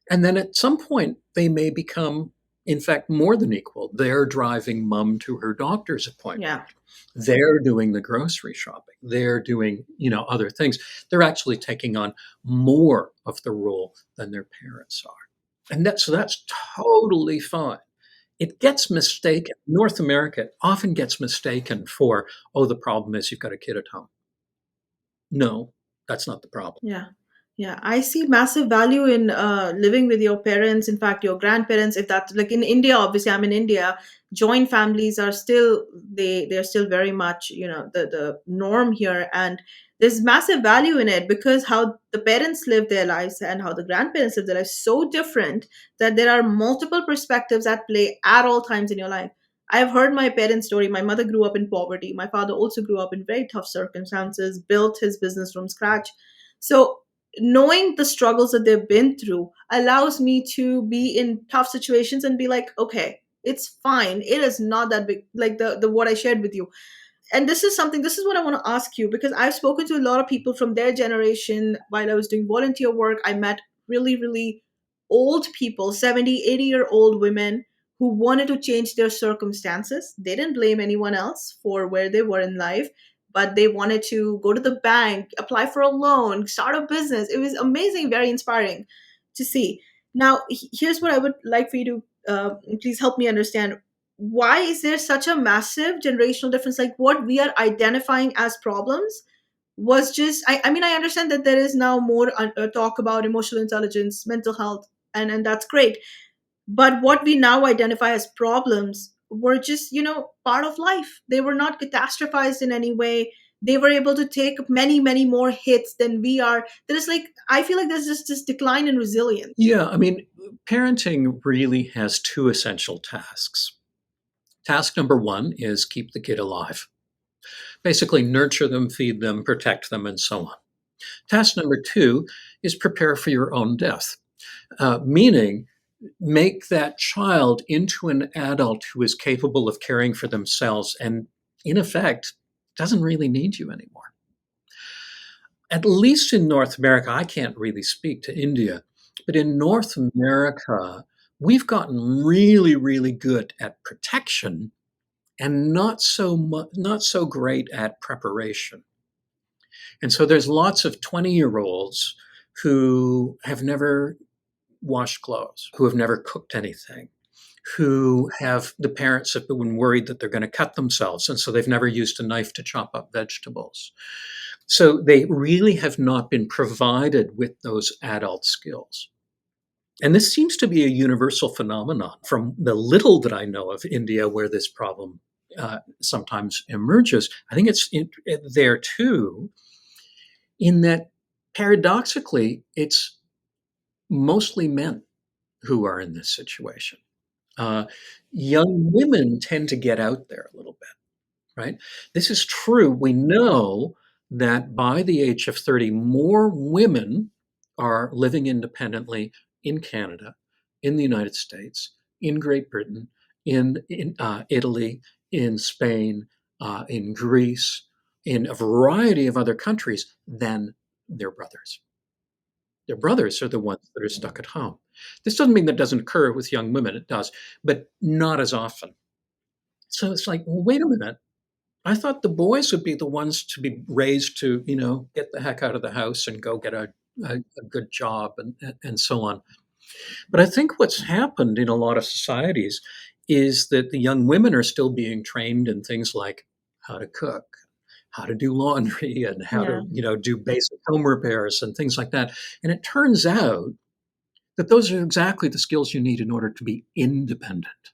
And then at some point, they may become, in fact, more than equal. They're driving mom to her doctor's appointment. Yeah. They're doing the grocery shopping. They're doing, other things. They're actually taking on more of the role than their parents are. And that's totally fine. It gets mistaken. North America often gets mistaken for, oh, the problem is you've got a kid at home. No, that's not the problem. Yeah. Yeah. I see massive value in living with your parents, in fact, your grandparents. If that's like in India, obviously, I'm in India. Joint families are still they're still very much, the norm here. And there's massive value in it because how the parents live their lives and how the grandparents live their lives so different that there are multiple perspectives at play at all times in your life. I've heard my parents' story. My mother grew up in poverty. My father also grew up in very tough circumstances, built his business from scratch. So knowing the struggles that they've been through allows me to be in tough situations and be like, okay, it's fine. It is not that big, like the what I shared with you. And this is what I want to ask you, because I've spoken to a lot of people from their generation while I was doing volunteer work. I met really, really old people, 70, 80-year old women who wanted to change their circumstances. They didn't blame anyone else for where they were in life, but they wanted to go to the bank, apply for a loan, start a business. It was amazing, very inspiring to see. Now here's what I would like for you to please help me understand. Why is there such a massive generational difference? Like what we are identifying as problems was just, I mean, I understand that there is now more talk about emotional intelligence, mental health, and that's great. But what we now identify as problems were just, part of life. They were not catastrophized in any way. They were able to take many, many more hits than we are. There's like, I feel like there's just this decline in resilience. Yeah, I mean, parenting really has two essential tasks. Task number one is keep the kid alive. Basically, nurture them, feed them, protect them, and so on. Task number two is prepare for your own death, meaning make that child into an adult who is capable of caring for themselves and, in effect, doesn't really need you anymore. At least in North America, I can't really speak to India, but in North America, we've gotten really, really good at protection and not so great at preparation. And so there's lots of 20-year-olds who have never washed clothes, who have never cooked anything, who have the parents have been worried that they're going to cut themselves. And so they've never used a knife to chop up vegetables. So they really have not been provided with those adult skills. And this seems to be a universal phenomenon from the little that I know of India, where this problem sometimes emerges. I think it's there too, in that paradoxically, it's mostly men who are in this situation. Uh, Young women tend to get out there a little bit, right? This is true. We know that by the age of 30, more women are living independently in Canada, in the United States, in Great Britain, in Italy, in Spain, in Greece, in a variety of other countries than their brothers. Their brothers are the ones that are stuck at home. This doesn't mean that doesn't occur with young women, it does, but not as often. So it's like, well, wait a minute. I thought the boys would be the ones to be raised to, get the heck out of the house and go get a good job and so on. But I think what's happened in a lot of societies is that the young women are still being trained in things like how to cook, how to do laundry, and how Yeah. to, do basic home repairs and things like that. And it turns out that those are exactly the skills you need in order to be independent,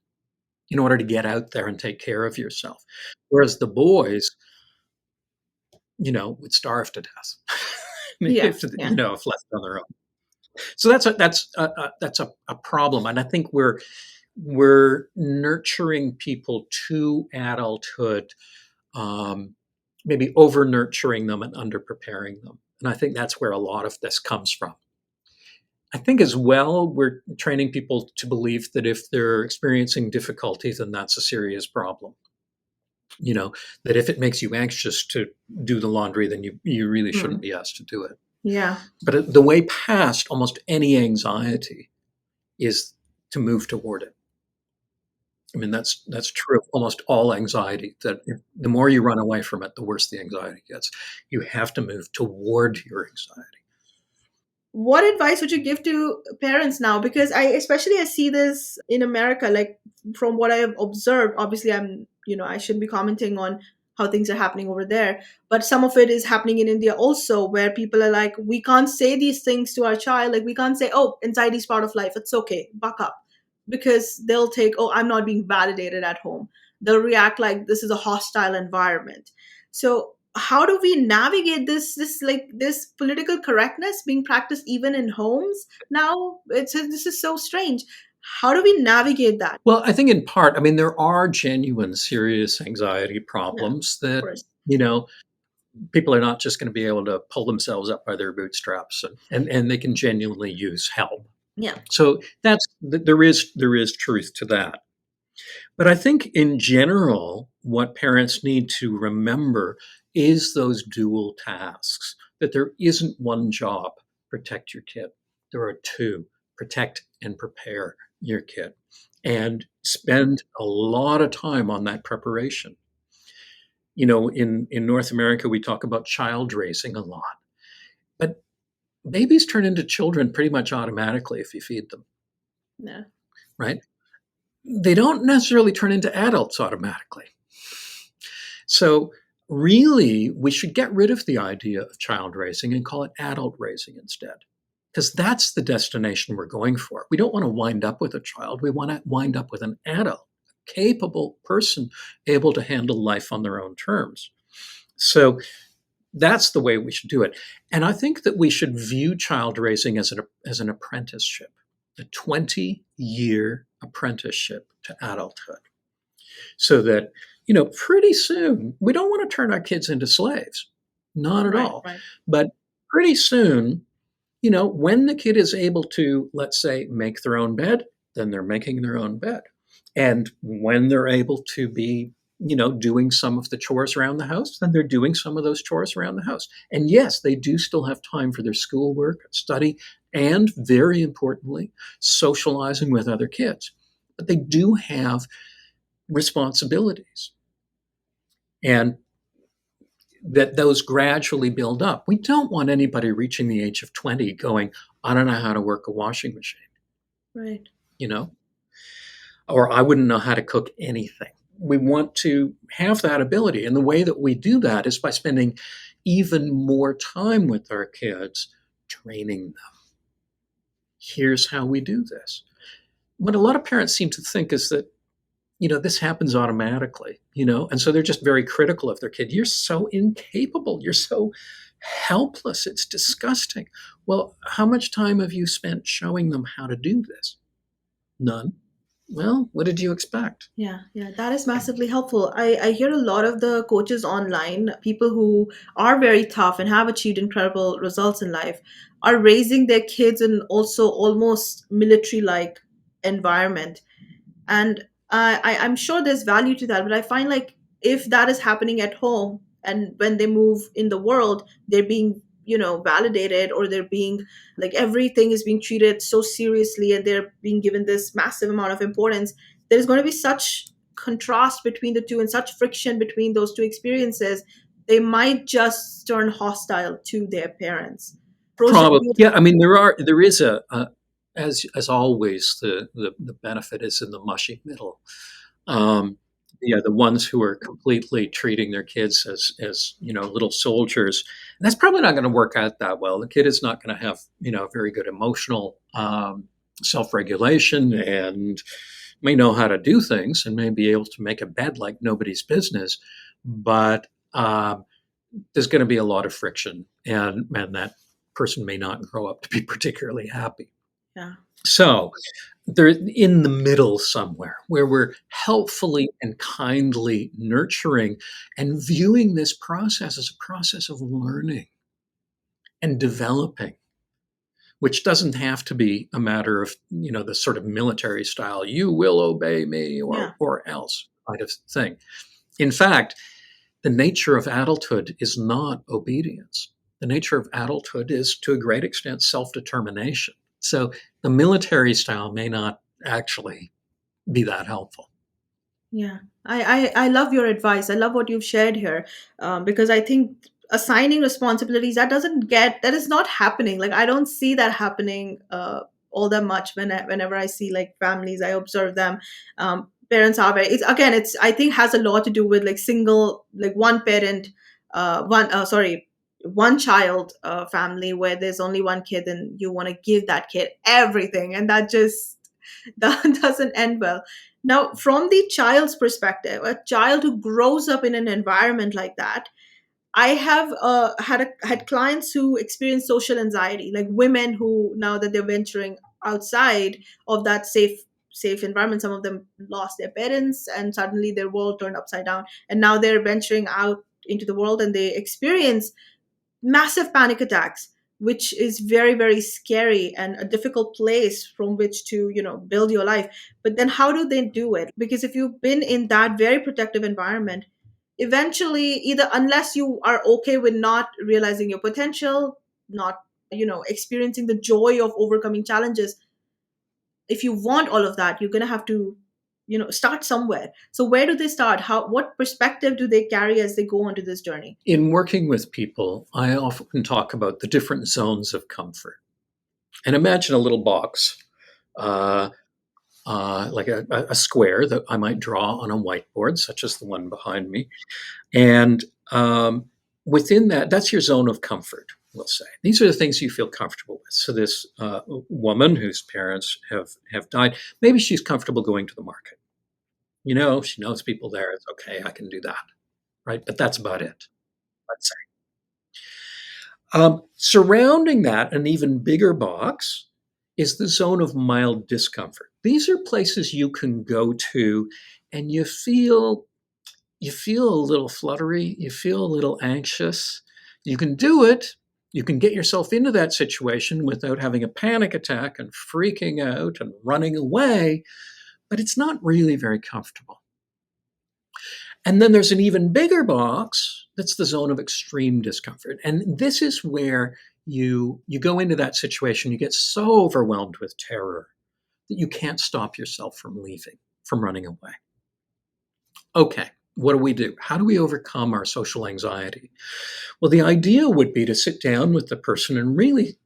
in order to get out there and take care of yourself. Whereas the boys, would starve to death Yeah. if Yeah. if left on their own. So that's a problem, and I think we're nurturing people to adulthood, maybe over nurturing them and under preparing them, and I think that's where a lot of this comes from. I think as well, we're training people to believe that if they're experiencing difficulty, then that's a serious problem. You know, that if it makes you anxious to do the laundry, then you really shouldn't Mm. be asked to do it. Yeah. But the way past almost any anxiety is to move toward it. I mean, that's true of almost all anxiety, that the more you run away from it, the worse the anxiety gets. You have to move toward your anxiety. What advice would you give to parents now? Because I see this in America, like from what I have observed. Obviously, I shouldn't be commenting on how things are happening over there, but some of it is happening in India also, where people are like, we can't say these things to our child. Like, we can't say, oh, anxiety is part of life, it's okay, buck up. Because they'll take, oh, I'm not being validated at home. They'll react like this is a hostile environment. So how do we navigate this political correctness being practiced even in homes now? This is so strange. How do we navigate that? Well, I think in part, I mean, there are genuine serious anxiety Yeah, problems of that, course. you know, people are not just going to be able to pull themselves up by their bootstraps, and they can genuinely use help. Yeah. So there is truth to that. But I think in general, what parents need to remember is those dual tasks, that there isn't one job, protect your kid. There are two, protect and prepare your kid. And spend a lot of time on that preparation. In North America, we talk about child raising a lot, but babies turn into children pretty much automatically if you feed them, Yeah. right? They don't necessarily turn into adults automatically. So, really, we should get rid of the idea of child raising and call it adult raising instead, because that's the destination we're going for. We don't want to wind up with a child, we want to wind up with an adult, a capable person able to handle life on their own terms. So, that's the way we should do it. And I think that we should view child raising as an apprenticeship, a 20-year apprenticeship to adulthood. So that, pretty soon, we don't want to turn our kids into slaves, not at Right. all. Right. But pretty soon, when the kid is able to, let's say, make their own bed, then they're making their own bed. And when they're able to be, doing some of the chores around the house, then they're doing some of those chores around the house. And yes, they do still have time for their schoolwork, study, and very importantly, socializing with other kids. But they do have responsibilities. And that those gradually build up. We don't want anybody reaching the age of 20 going, I don't know how to work a washing machine, Right. you know, or I wouldn't know how to cook anything. We want to have that ability. And the way that we do that is by spending even more time with our kids, training them. Here's how we do this. What a lot of parents seem to think is that, this happens automatically, and so they're just very critical of their kid. You're so incapable. You're so helpless. It's disgusting. Well, how much time have you spent showing them how to do this? None. Well, what did you expect? Yeah, yeah, that is massively helpful. I hear a lot of the coaches online, people who are very tough and have achieved incredible results in life, are raising their kids in also almost military like environment. And I'm sure there's value to that, but I find like if that is happening at home and when they move in the world, they're being validated, or they're being like everything is being treated so seriously and they're being given this massive amount of importance. There's going to be such contrast between the two and such friction between those two experiences, they might just turn hostile to their parents. Pros Probably, and yeah. I mean, there is as always, the benefit is in the mushy middle. Um, yeah, the ones who are completely treating their kids as little soldiers, and that's probably not going to work out that well. The kid is not going to have very good emotional self regulation, and may know how to do things, and may be able to make a bed like nobody's business, but there's going to be a lot of friction, and that person may not grow up to be particularly happy. yeah, So they're in the middle somewhere where we're helpfully and kindly nurturing and viewing this process as a process of learning and developing, which doesn't have to be a matter of the sort of military style, you will obey me yeah, or else kind of thing. In fact, the nature of adulthood is not obedience. The nature of adulthood is, to a great extent, self-determination. So the military style may not actually be that helpful. yeah. I love your advice. I love what you've shared here, because I think assigning responsibilities, that is not happening. Like, I don't see that happening all that much. Whenever I see like families, I observe them. Parents are very. It's again. It's, I think, has a lot to do with like single, like one parent, one child family where there's only one kid, and you want to give that kid everything, and that just that doesn't end well. Now, from the child's perspective, a child who grows up in an environment like that, I have had clients who experience social anxiety, like women who, now that they're venturing outside of that safe environment, some of them lost their parents and suddenly their world turned upside down, and now they're venturing out into the world and they experience massive panic attacks, which is very, very scary and a difficult place from which to build your life. But then how do they do it? Because if you've been in that very protective environment, eventually, either, unless you are okay with not realizing your potential, not experiencing the joy of overcoming challenges, if you want all of that, you're going to have to start somewhere. So where do they start? What perspective do they carry as they go onto this journey? In working with people, I often talk about the different zones of comfort. And imagine a little box, uh, like a square that I might draw on a whiteboard, such as the one behind me. And within that, that's your zone of comfort, we'll say. These are the things you feel comfortable with. So this woman whose parents have died, maybe she's comfortable going to the market. She knows people there. It's okay. I can do that. Right. But that's about it, let's say. Surrounding that, an even bigger box is the zone of mild discomfort. These are places you can go to and you feel a little fluttery, you feel a little anxious. You can do it. You can get yourself into that situation without having a panic attack and freaking out and running away, but it's not really very comfortable. And then there's an even bigger box that's the zone of extreme discomfort. And this is where you go into that situation, you get so overwhelmed with terror that you can't stop yourself from leaving, from running away. Okay, what do we do? How do we overcome our social anxiety? Well, the idea would be to sit down with the person and really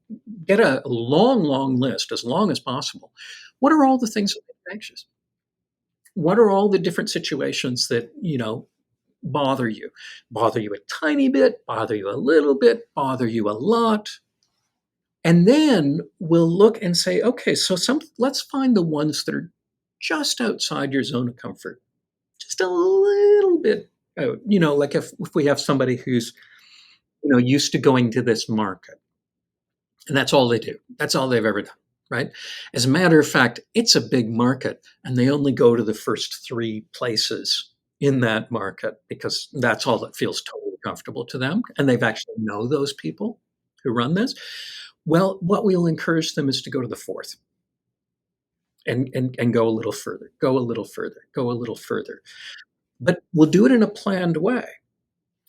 get a long, long list, as long as possible. What are all the things that make you anxious? What are all the different situations that, bother you a tiny bit, bother you a little bit, bother you a lot? And then we'll look and say, okay, so let's find the ones that are just outside your zone of comfort, just a little bit out. Like if we have somebody who's used to going to this market, and that's all they do. That's all they've ever done, right? As a matter of fact, it's a big market, and they only go to the first three places in that market because that's all that feels totally comfortable to them, and they've actually know those people who run this. Well, what we'll encourage them is to go to the fourth and go a little further, go a little further, go a little further. But we'll do it in a planned way.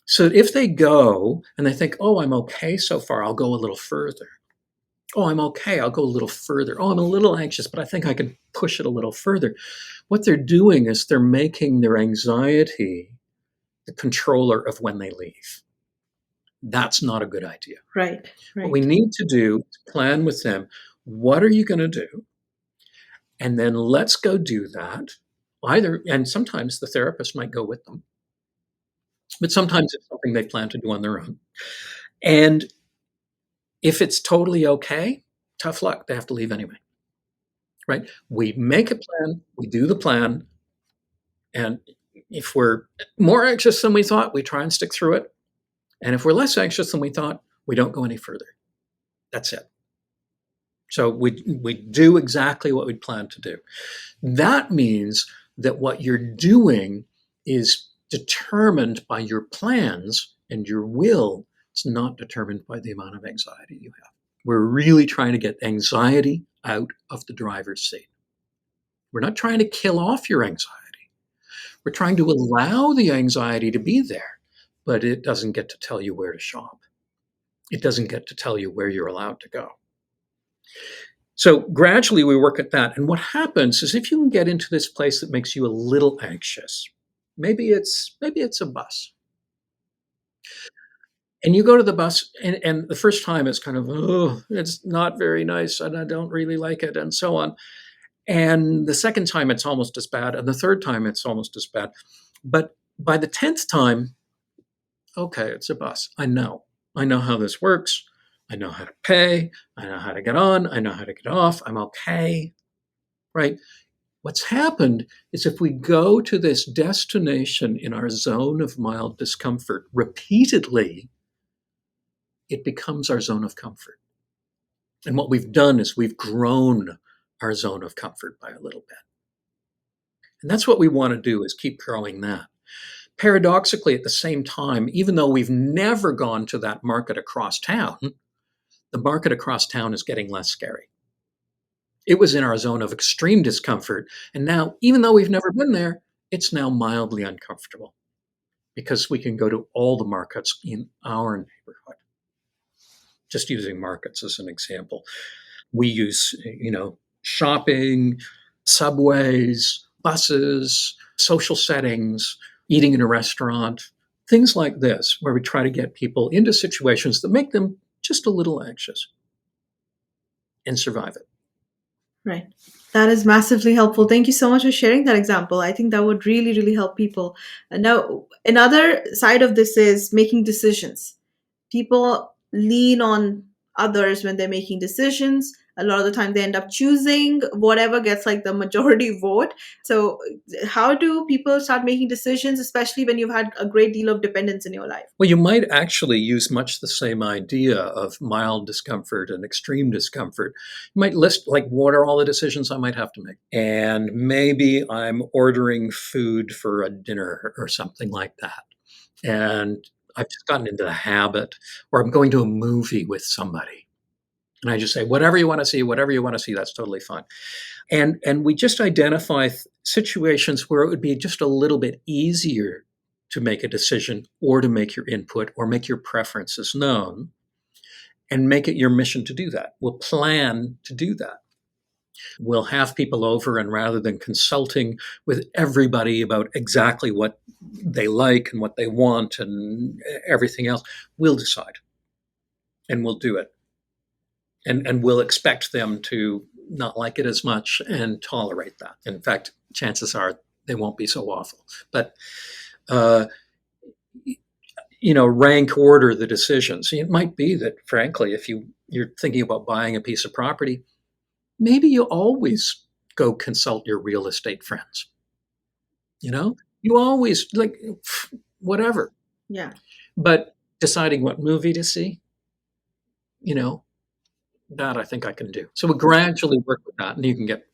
So if they go and they think, oh, I'm okay so far, I'll go a little further. Oh, I'm okay. I'll go a little further. Oh, I'm a little anxious, but I think I can push it a little further. What they're doing is they're making their anxiety the controller of when they leave. That's not a good idea. Right. What we Right. need to do is plan with them. What are you going to do? And then let's go do that. Either, and sometimes the therapist might go with them, but sometimes it's something they plan to do on their own. And if it's totally okay, tough luck. They have to leave anyway, right? We make a plan, we do the plan, and if we're more anxious than we thought, we try and stick through it. And if we're less anxious than we thought, we don't go any further. That's it. So we do exactly what we planned to do. That means that what you're doing is determined by your plans and your will. It's not determined by the amount of anxiety you have. We're really trying to get anxiety out of the driver's seat. We're not trying to kill off your anxiety. We're trying to allow the anxiety to be there, but it doesn't get to tell you where to shop. It doesn't get to tell you where you're allowed to go. So gradually we work at that. And what happens is if you can get into this place that makes you a little anxious, maybe it's a bus. And you go to the bus and the first time it's kind of, oh, it's not very nice and I don't really like it and so on. And the second time it's almost as bad. And the third time it's almost as bad. But by the 10th time, okay, it's a bus. I know. I know how this works. I know how to pay. I know how to get on. I know how to get off. I'm okay. Right? What's happened is if we go to this destination in our zone of mild discomfort repeatedly, it becomes our zone of comfort. And what we've done is we've grown our zone of comfort by a little bit. And that's what we want to do is keep growing that. Paradoxically, at the same time, even though we've never gone to that market across town, the market across town is getting less scary. It was in our zone of extreme discomfort. And now, even though we've never been there, it's now mildly uncomfortable because we can go to all the markets in our neighborhood. Just using markets as an example. We use, shopping, subways, buses, social settings, eating in a restaurant, things like this, where we try to get people into situations that make them just a little anxious and survive it. Right. That is massively helpful. Thank you so much for sharing that example. I think that would really, really help people. And now, another side of this is making decisions. People lean on others when they're making decisions. A lot of the time, they end up choosing whatever gets like the majority vote. So, how do people start making decisions, especially when you've had a great deal of dependence in your life? Well, you might actually use much the same idea of mild discomfort and extreme discomfort. You might list, like, what are all the decisions I might have to make? And maybe I'm ordering food for a dinner or something like that. And I've just gotten into the habit, or I'm going to a movie with somebody. And I just say, whatever you want to see, that's totally fine. And we just identify situations where it would be just a little bit easier to make a decision or to make your input or make your preferences known and make it your mission to do that. We'll plan to do that. We'll have people over, and rather than consulting with everybody about exactly what they like and what they want and everything else, we'll decide and we'll do it. And we'll expect them to not like it as much and tolerate that. In fact, chances are they won't be so awful. But uh, rank order the decisions. It might be that, frankly, if you're thinking about buying a piece of property, maybe you always go consult your real estate friends. You always, like, whatever. Yeah. But deciding what movie to see, you know, that I think I can do. So we gradually work with that, and you can get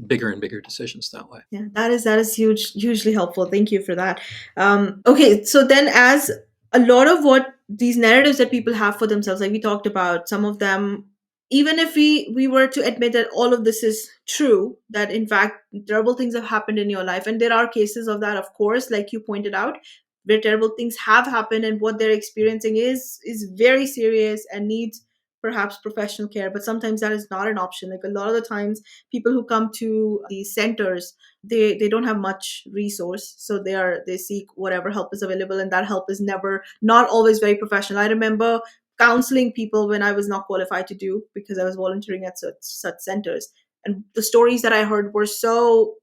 bigger and bigger decisions that way. Yeah, that is hugely helpful. Thank you for that. Okay, so then as a lot of what these narratives that people have for themselves, like we talked about, some of them, even if we were to admit that all of this is true, that in fact terrible things have happened in your life, and there are cases of that, of course, like you pointed out, where terrible things have happened, and what they're experiencing is very serious and needs perhaps professional care, but sometimes that is not an option. Like a lot of the times people who come to these centers, they don't have much resource, so they seek whatever help is available, and that help is never not always very professional. I remember counseling people when I was not qualified to do, because I was volunteering at such centers, and the stories that I heard were so,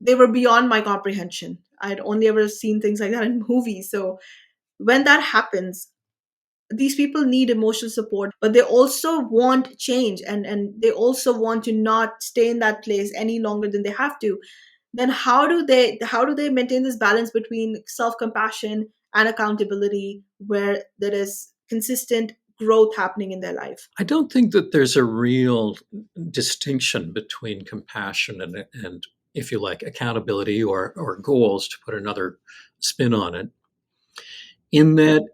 they were beyond my comprehension. I'd only ever seen things like that in movies. So when that happens, these people need emotional support, but they also want change, and they also want to not stay in that place any longer than they have to. Then how do they maintain this balance between self-compassion and accountability, where there is consistent growth happening in their life? I don't think that there's a real distinction between compassion and if you like, accountability or goals, to put another spin on it, in that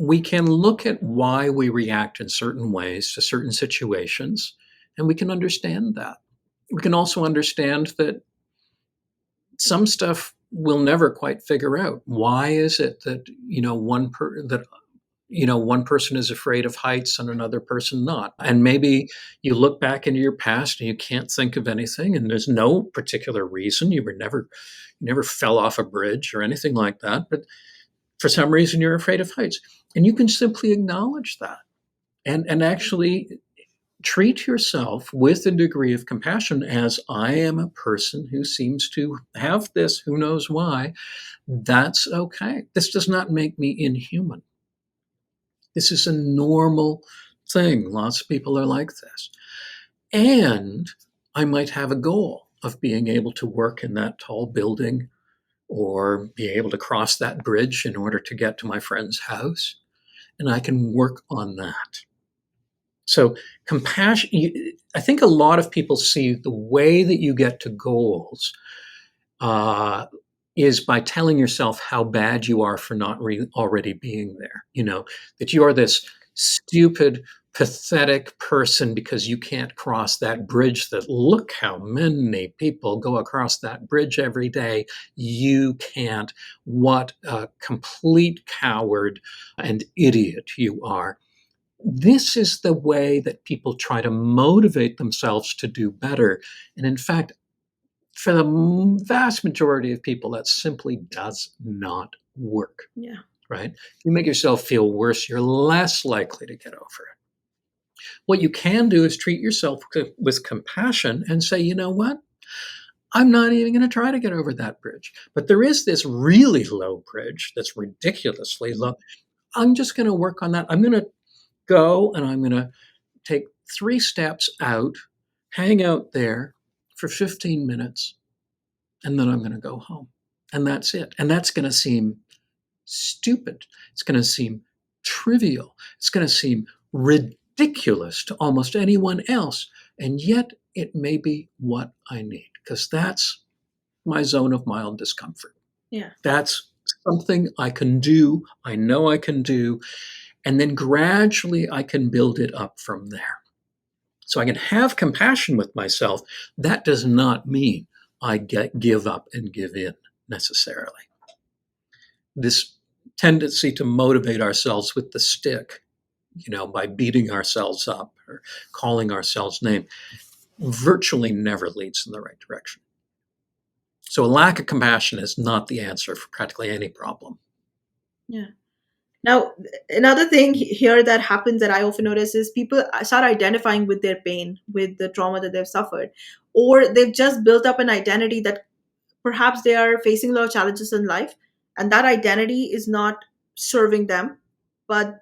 we can look at why we react in certain ways to certain situations, and we can understand that. We can also understand that some stuff we'll never quite figure out. Why is it that one person is afraid of heights and another person not? And maybe you look back into your past and you can't think of anything, and there's no particular reason. You never fell off a bridge or anything like that, but for some reason you're afraid of heights. And you can simply acknowledge that and actually treat yourself with a degree of compassion as I am a person who seems to have this, who knows why. That's okay. This does not make me inhuman. This is a normal thing. Lots of people are like this. And I might have a goal of being able to work in that tall building or be able to cross that bridge in order to get to my friend's house. And I can work on that. So, compassion, I think a lot of people see the way that you get to goals uh, is by telling yourself how bad you are for not already being there. That you are this stupid, pathetic person because you can't cross that bridge, that look how many people go across that bridge every day. You can't. What a complete coward and idiot you are. This is the way that people try to motivate themselves to do better. And in fact, for the vast majority of people, that simply does not work, Yeah. right? You make yourself feel worse, you're less likely to get over it. What you can do is treat yourself with compassion and say, you know what? I'm not even going to try to get over that bridge. But there is this really low bridge that's ridiculously low. I'm just going to work on that. I'm going to go and I'm going to take 3 steps out, hang out there for 15 minutes, and then I'm going to go home. And that's it. And that's going to seem stupid. It's going to seem trivial. It's going to seem ridiculous to almost anyone else. And yet it may be what I need, because that's my zone of mild discomfort. Yeah. That's something I can do. I know I can do. And then gradually I can build it up from there. So I can have compassion with myself. That does not mean I give up and give in necessarily. This tendency to motivate ourselves with the stick, by beating ourselves up or calling ourselves names, virtually never leads in the right direction. So a lack of compassion is not the answer for practically any problem. Yeah. Now, another thing here that happens that I often notice is people start identifying with their pain, with the trauma that they've suffered, or they've just built up an identity that perhaps they are facing a lot of challenges in life, and that identity is not serving them, but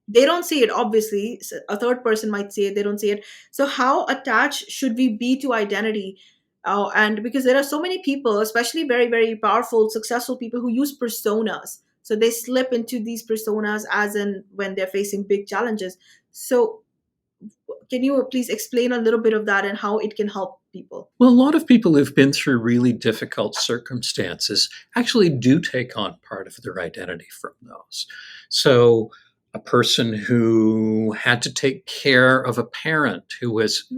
they don't see it. Obviously, a third person might see it, they don't see it. So how attached should we be to identity? And because there are so many people, especially very very powerful successful people, who use personas, so they slip into these personas as in when they're facing big challenges. So can you please explain a little bit of that and how it can help people? Well, a lot of people who've been through really difficult circumstances actually do take on part of their identity from those. So, a person who had to take care of a parent who was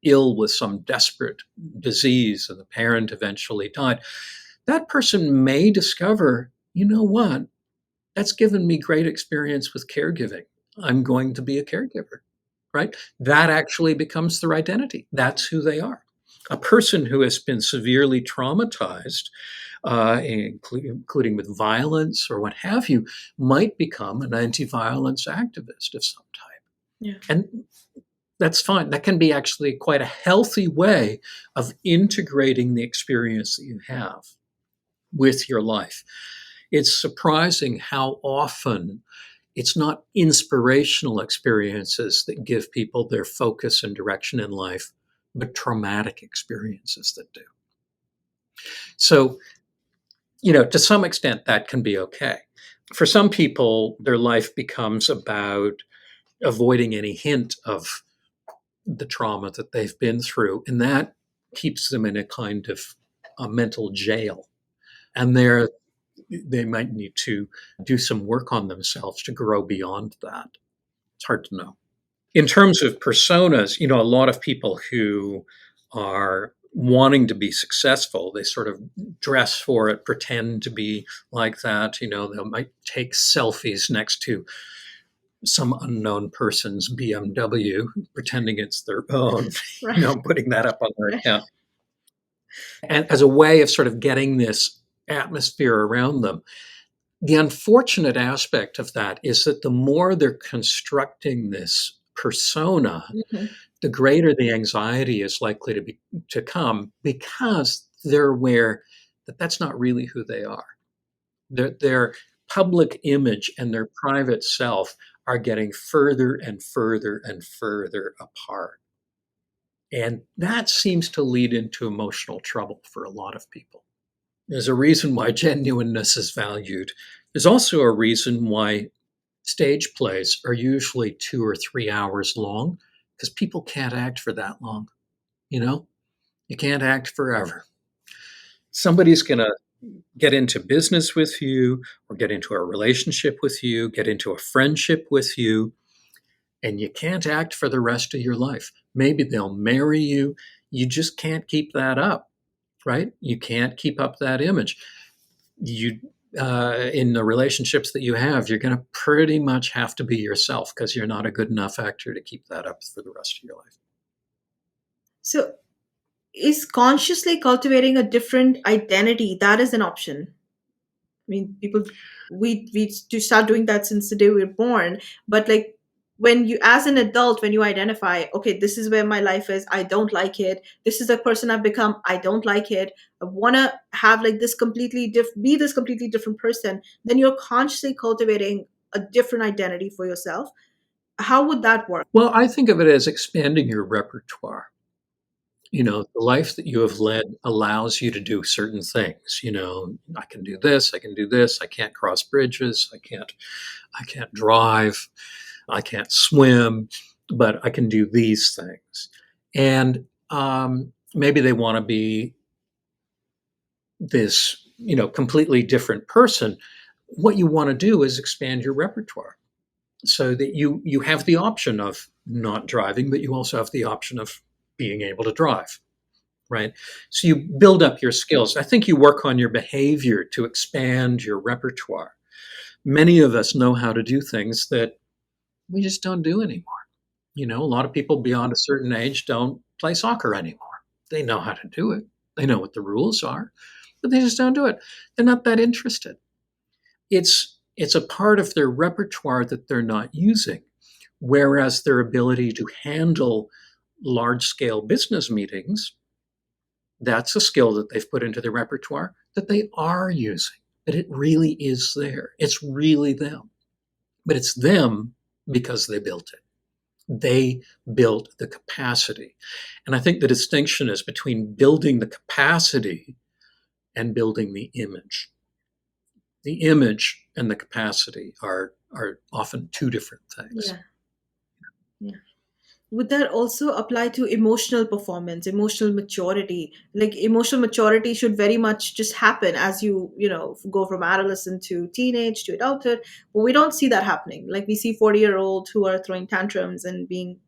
ill with some desperate disease and the parent eventually died, that person may discover, you know what, that's given me great experience with caregiving. I'm going to be a caregiver, right? That actually becomes their identity. That's who they are. A person who has been severely traumatized, including with violence or what have you, might become an anti-violence activist of some type. Yeah. And that's fine. That can be actually quite a healthy way of integrating the experience that you have with your life. It's surprising how often it's not inspirational experiences that give people their focus and direction in life, but traumatic experiences that do. So, to some extent, that can be okay. For some people, their life becomes about avoiding any hint of the trauma that they've been through, and that keeps them in a kind of a mental jail. And they might need to do some work on themselves to grow beyond that. It's hard to know. In terms of personas, a lot of people who are wanting to be successful, they sort of dress for it, pretend to be like that. They might take selfies next to some unknown person's BMW, pretending it's their own, Right. putting that up on their Right. account. And as a way of sort of getting this atmosphere around them. The unfortunate aspect of that is that the more they're constructing this persona, Mhm. the greater the anxiety is likely to come because they're aware that that's not really who they are. Their public image and their private self are getting further and further and further apart. And that seems to lead into emotional trouble for a lot of people. There's a reason why genuineness is valued. There's also a reason why stage plays are usually 2 or 3 hours long because people can't act for that long. You know, you can't act forever. Somebody's going to get into business with you or get into a relationship with you, get into a friendship with you, and you can't act for the rest of your life. Maybe they'll marry you. You just can't keep that up, right? You can't keep up that image. You in the relationships that you have, you're going to pretty much have to be yourself because you're not a good enough actor to keep that up for the rest of your life. So, is consciously cultivating a different identity that is an option? I mean, people, we to start doing that since the day we were born. But like, when you, as an adult, when you identify, okay, this is where my life is, I don't like it. This is the person I've become, I don't like it. I want to have like this completely be this completely different person. Then you're consciously cultivating a different identity for yourself. How would that work? Well, I think of it as expanding your repertoire. The life that you have led allows you to do certain things. I can do this, I can do this, I can't cross bridges, I can't drive, I can't swim, but I can do these things. And maybe they want to be this, completely different person. What you want to do is expand your repertoire so that you have the option of not driving, but you also have the option of being able to drive, right? So you build up your skills. I think you work on your behavior to expand your repertoire. Many of us know how to do things that we just don't do anymore. A lot of people beyond a certain age don't play soccer anymore. They know how to do it. They know what the rules are, but they just don't do it. They're not that interested. It's a part of their repertoire that they're not using. Whereas their ability to handle large scale business meetings, that's a skill that they've put into their repertoire that they are using. But it really is there. It's really them. But it's them because they built it. They built the capacity. And I think the distinction is between building the capacity and building the image. The image and the capacity are often two different things. Yeah. Yeah. Would that also apply to emotional performance, emotional maturity? Like emotional maturity should very much just happen as you go from adolescent to teenage to adulthood, but we don't see that happening. Like we see 40-year-olds who are throwing tantrums and being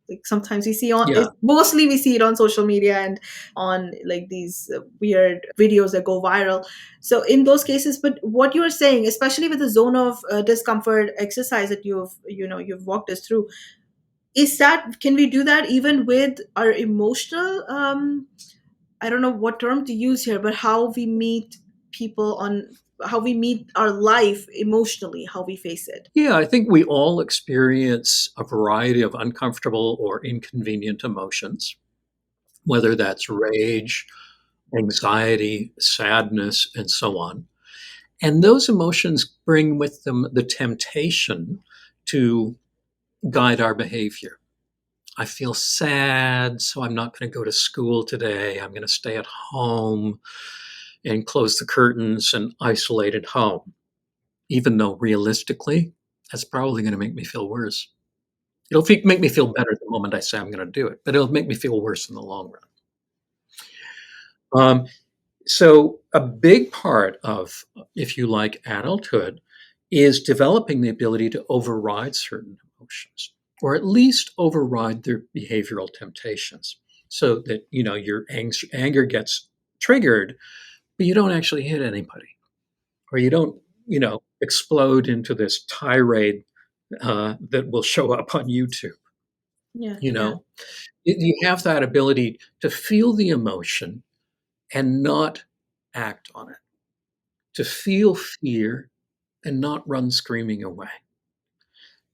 Like sometimes we see on Yeah. it's mostly we see it on social media and on like these weird videos that go viral. So in those cases, but what you're saying, especially with the zone of discomfort exercise that you've walked us through, is that can we do that even with our emotional I don't know what term to use here, but how we meet people on how we meet our life emotionally, how we face it. Yeah, I think we all experience a variety of uncomfortable or inconvenient emotions, whether that's rage, anxiety, sadness, and so on. And those emotions bring with them the temptation to guide our behavior. I feel sad, so I'm not going to go to school today. I'm going to stay at home and close the curtains and isolate at home, even though realistically, that's probably going to make me feel worse. Make me feel better the moment I say I'm going to do it, but it'll make me feel worse in the long run. So, a big part of, if you like, adulthood is developing the ability to override certain emotions, or at least override their behavioral temptations, so that your anger gets triggered, but you don't actually hit anybody, or you don't explode into this tirade that will show up on YouTube. Yeah, You yeah, know, you have that ability to feel the emotion and not act on it, to feel fear and not run screaming away.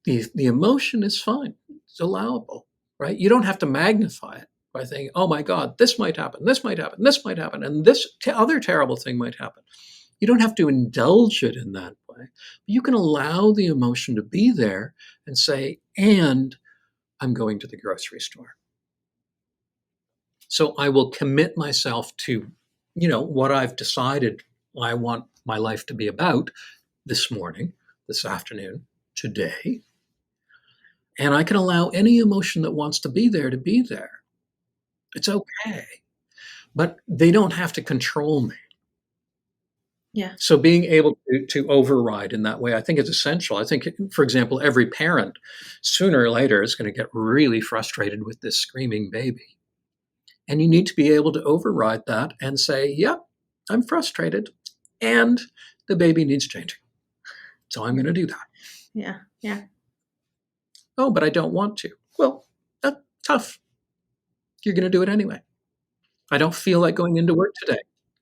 The emotion is fine. It's allowable, right? You don't have to magnify it by thinking, oh my God, this might happen, this might happen, this might happen, and this other terrible thing might happen. You don't have to indulge it in that way. You can allow the emotion to be there and say, and I'm going to the grocery store. So I will commit myself to, what I've decided I want my life to be about this morning, this afternoon, today. And I can allow any emotion that wants to be there to be there. It's okay. But they don't have to control me. yeah. So being able to override in that way, I think is essential. I think, for example, every parent sooner or later is going to get really frustrated with this screaming baby. And you need to be able to override that and say, yep, I'm frustrated and the baby needs changing. So I'm Yeah, going to do that. yeah, yeah. Oh, but I don't want to. Well, that's tough. You're going to do it anyway. I don't feel like going into work today,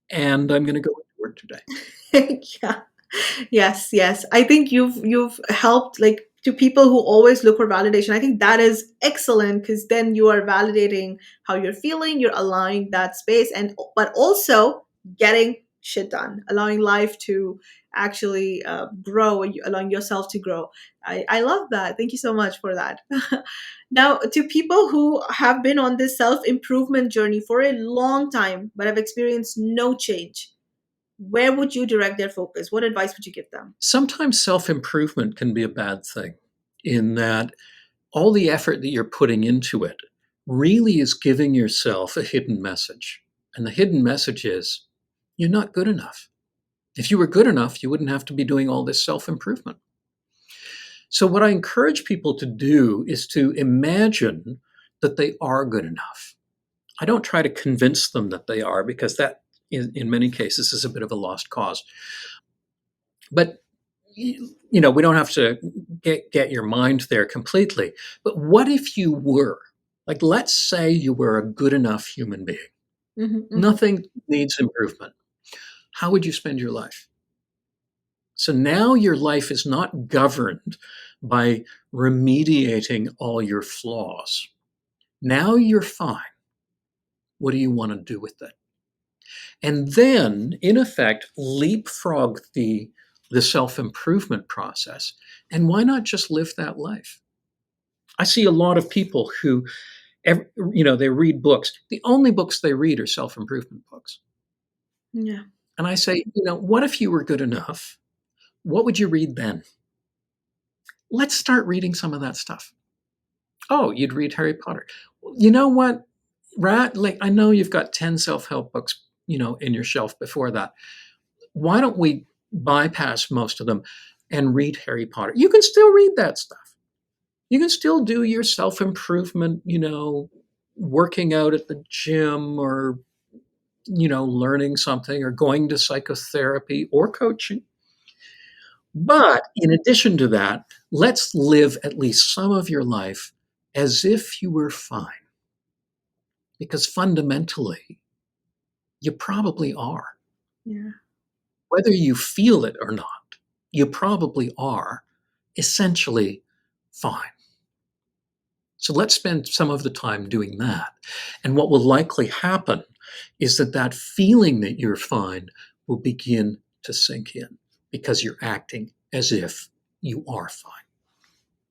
and I'm going to go into work today. Yeah. Yes, yes. I think you've helped like to people who always look for validation. I think that is excellent because then you are validating how you're feeling, you're allowing that space and but also getting shit done, allowing life to actually grow, and allowing yourself to grow. I love that. Thank you so much for that. Now, to people who have been on this self-improvement journey for a long time but have experienced no change, where would you direct their focus? What advice would you give them? Sometimes self improvement can be a bad thing in that all the effort that you're putting into it really is giving yourself a hidden message. And the hidden message is you're not good enough. If you were good enough, you wouldn't have to be doing all this self improvement. So, what I encourage people to do is to imagine that they are good enough. I don't try to convince them that they are because that, in many cases, is a bit of a lost cause. But we don't have to get your mind there completely. But what if you were? Like, let's say you were a good enough human being. Hmm, hmm. Nothing needs improvement. How would you spend your life? So now your life is not governed by remediating all your flaws. Now you're fine. What do you want to do with it? And then, in effect, leapfrog the self improvement process. And why not just live that life? I see a lot of people who, they read books. The only books they read are self improvement books. Yeah. And I say, what if you were good enough? What would you read then? Let's start reading some of that stuff. Oh, you'd read Harry Potter. You know what? Like, I know you've got 10 self help books, in your shelf before that. Why don't we bypass most of them and read Harry Potter? You can still read that stuff. You can still do your self-improvement, working out at the gym, or learning something, or going to psychotherapy or coaching. But in addition to that, let's live at least some of your life as if you were fine, because fundamentally, you probably are. Yeah. Whether you feel it or not, you probably are essentially fine. So let's spend some of the time doing that. And what will likely happen is that that feeling that you're fine will begin to sink in, because you're acting as if you are fine.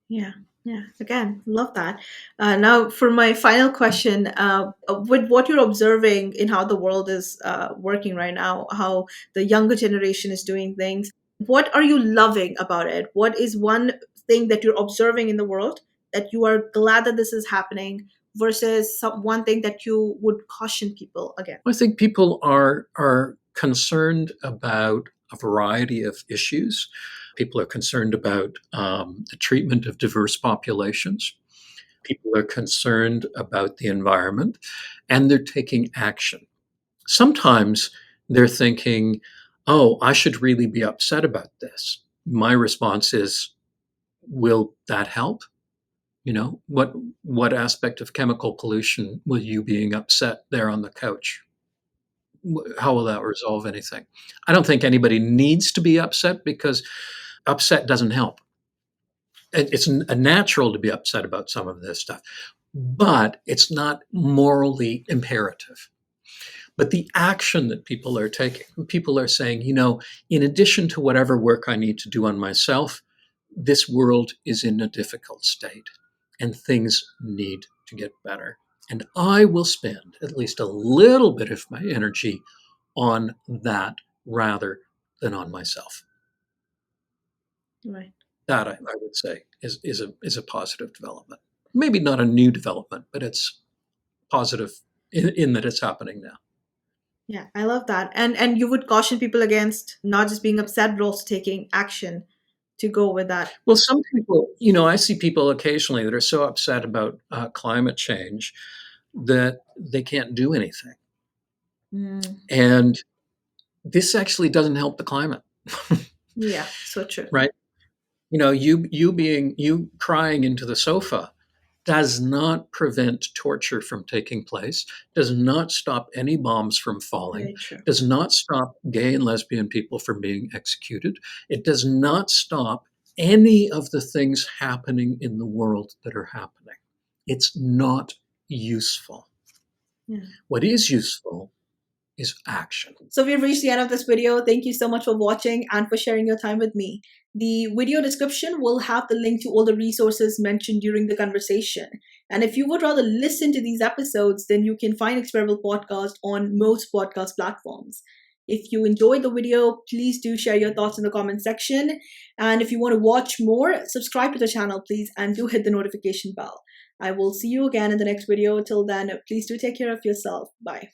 Yeah, yeah. Again, love that. Now, for my final question, with what you're observing in how the world is working right now, how the younger generation is doing things, what are you loving about it? What is one thing that you're observing in the world that you are glad that this is happening versus one thing that you would caution people against? I think people are concerned about a variety of issues. People are concerned about the treatment of diverse populations. People are concerned about the environment, and they're taking action. Sometimes they're thinking, "Oh, I should really be upset about this." My response is, "Will that help? What aspect of chemical pollution will you being upset there on the couch? How will that resolve anything?" I don't think anybody needs to be upset, because upset doesn't help. It's natural to be upset about some of this stuff, but it's not morally imperative. But the action that people are taking, people are saying, in addition to whatever work I need to do on myself, this world is in a difficult state and things need to get better. And I will spend at least a little bit of my energy on that rather than on myself. Right. That I would say is a positive development. Maybe not a new development, but it's positive in that it's happening now. Yeah, I love that. And you would caution people against not just being upset, but also taking action to go with that. Well, some people, I see people occasionally that are so upset about climate change that they can't do anything. Mm, And this actually doesn't help the climate, yeah, so true. right? You crying into the sofa does not prevent torture from taking place, does not stop any bombs from falling, Very true. does not stop gay and lesbian people from being executed. It does not stop any of the things happening in the world that are happening. It's not useful. Yeah. What is useful is action. So we've reached the end of this video. Thank you so much for watching and for sharing your time with me. The video description will have the link to all the resources mentioned during the conversation. And if you would rather listen to these episodes, then you can find Experiment Podcast on most podcast platforms. If you enjoyed the video, please do share your thoughts in the comment section. And if you want to watch more, subscribe to the channel, please, and do hit the notification bell. I will see you again in the next video. Till then, please do take care of yourself. Bye.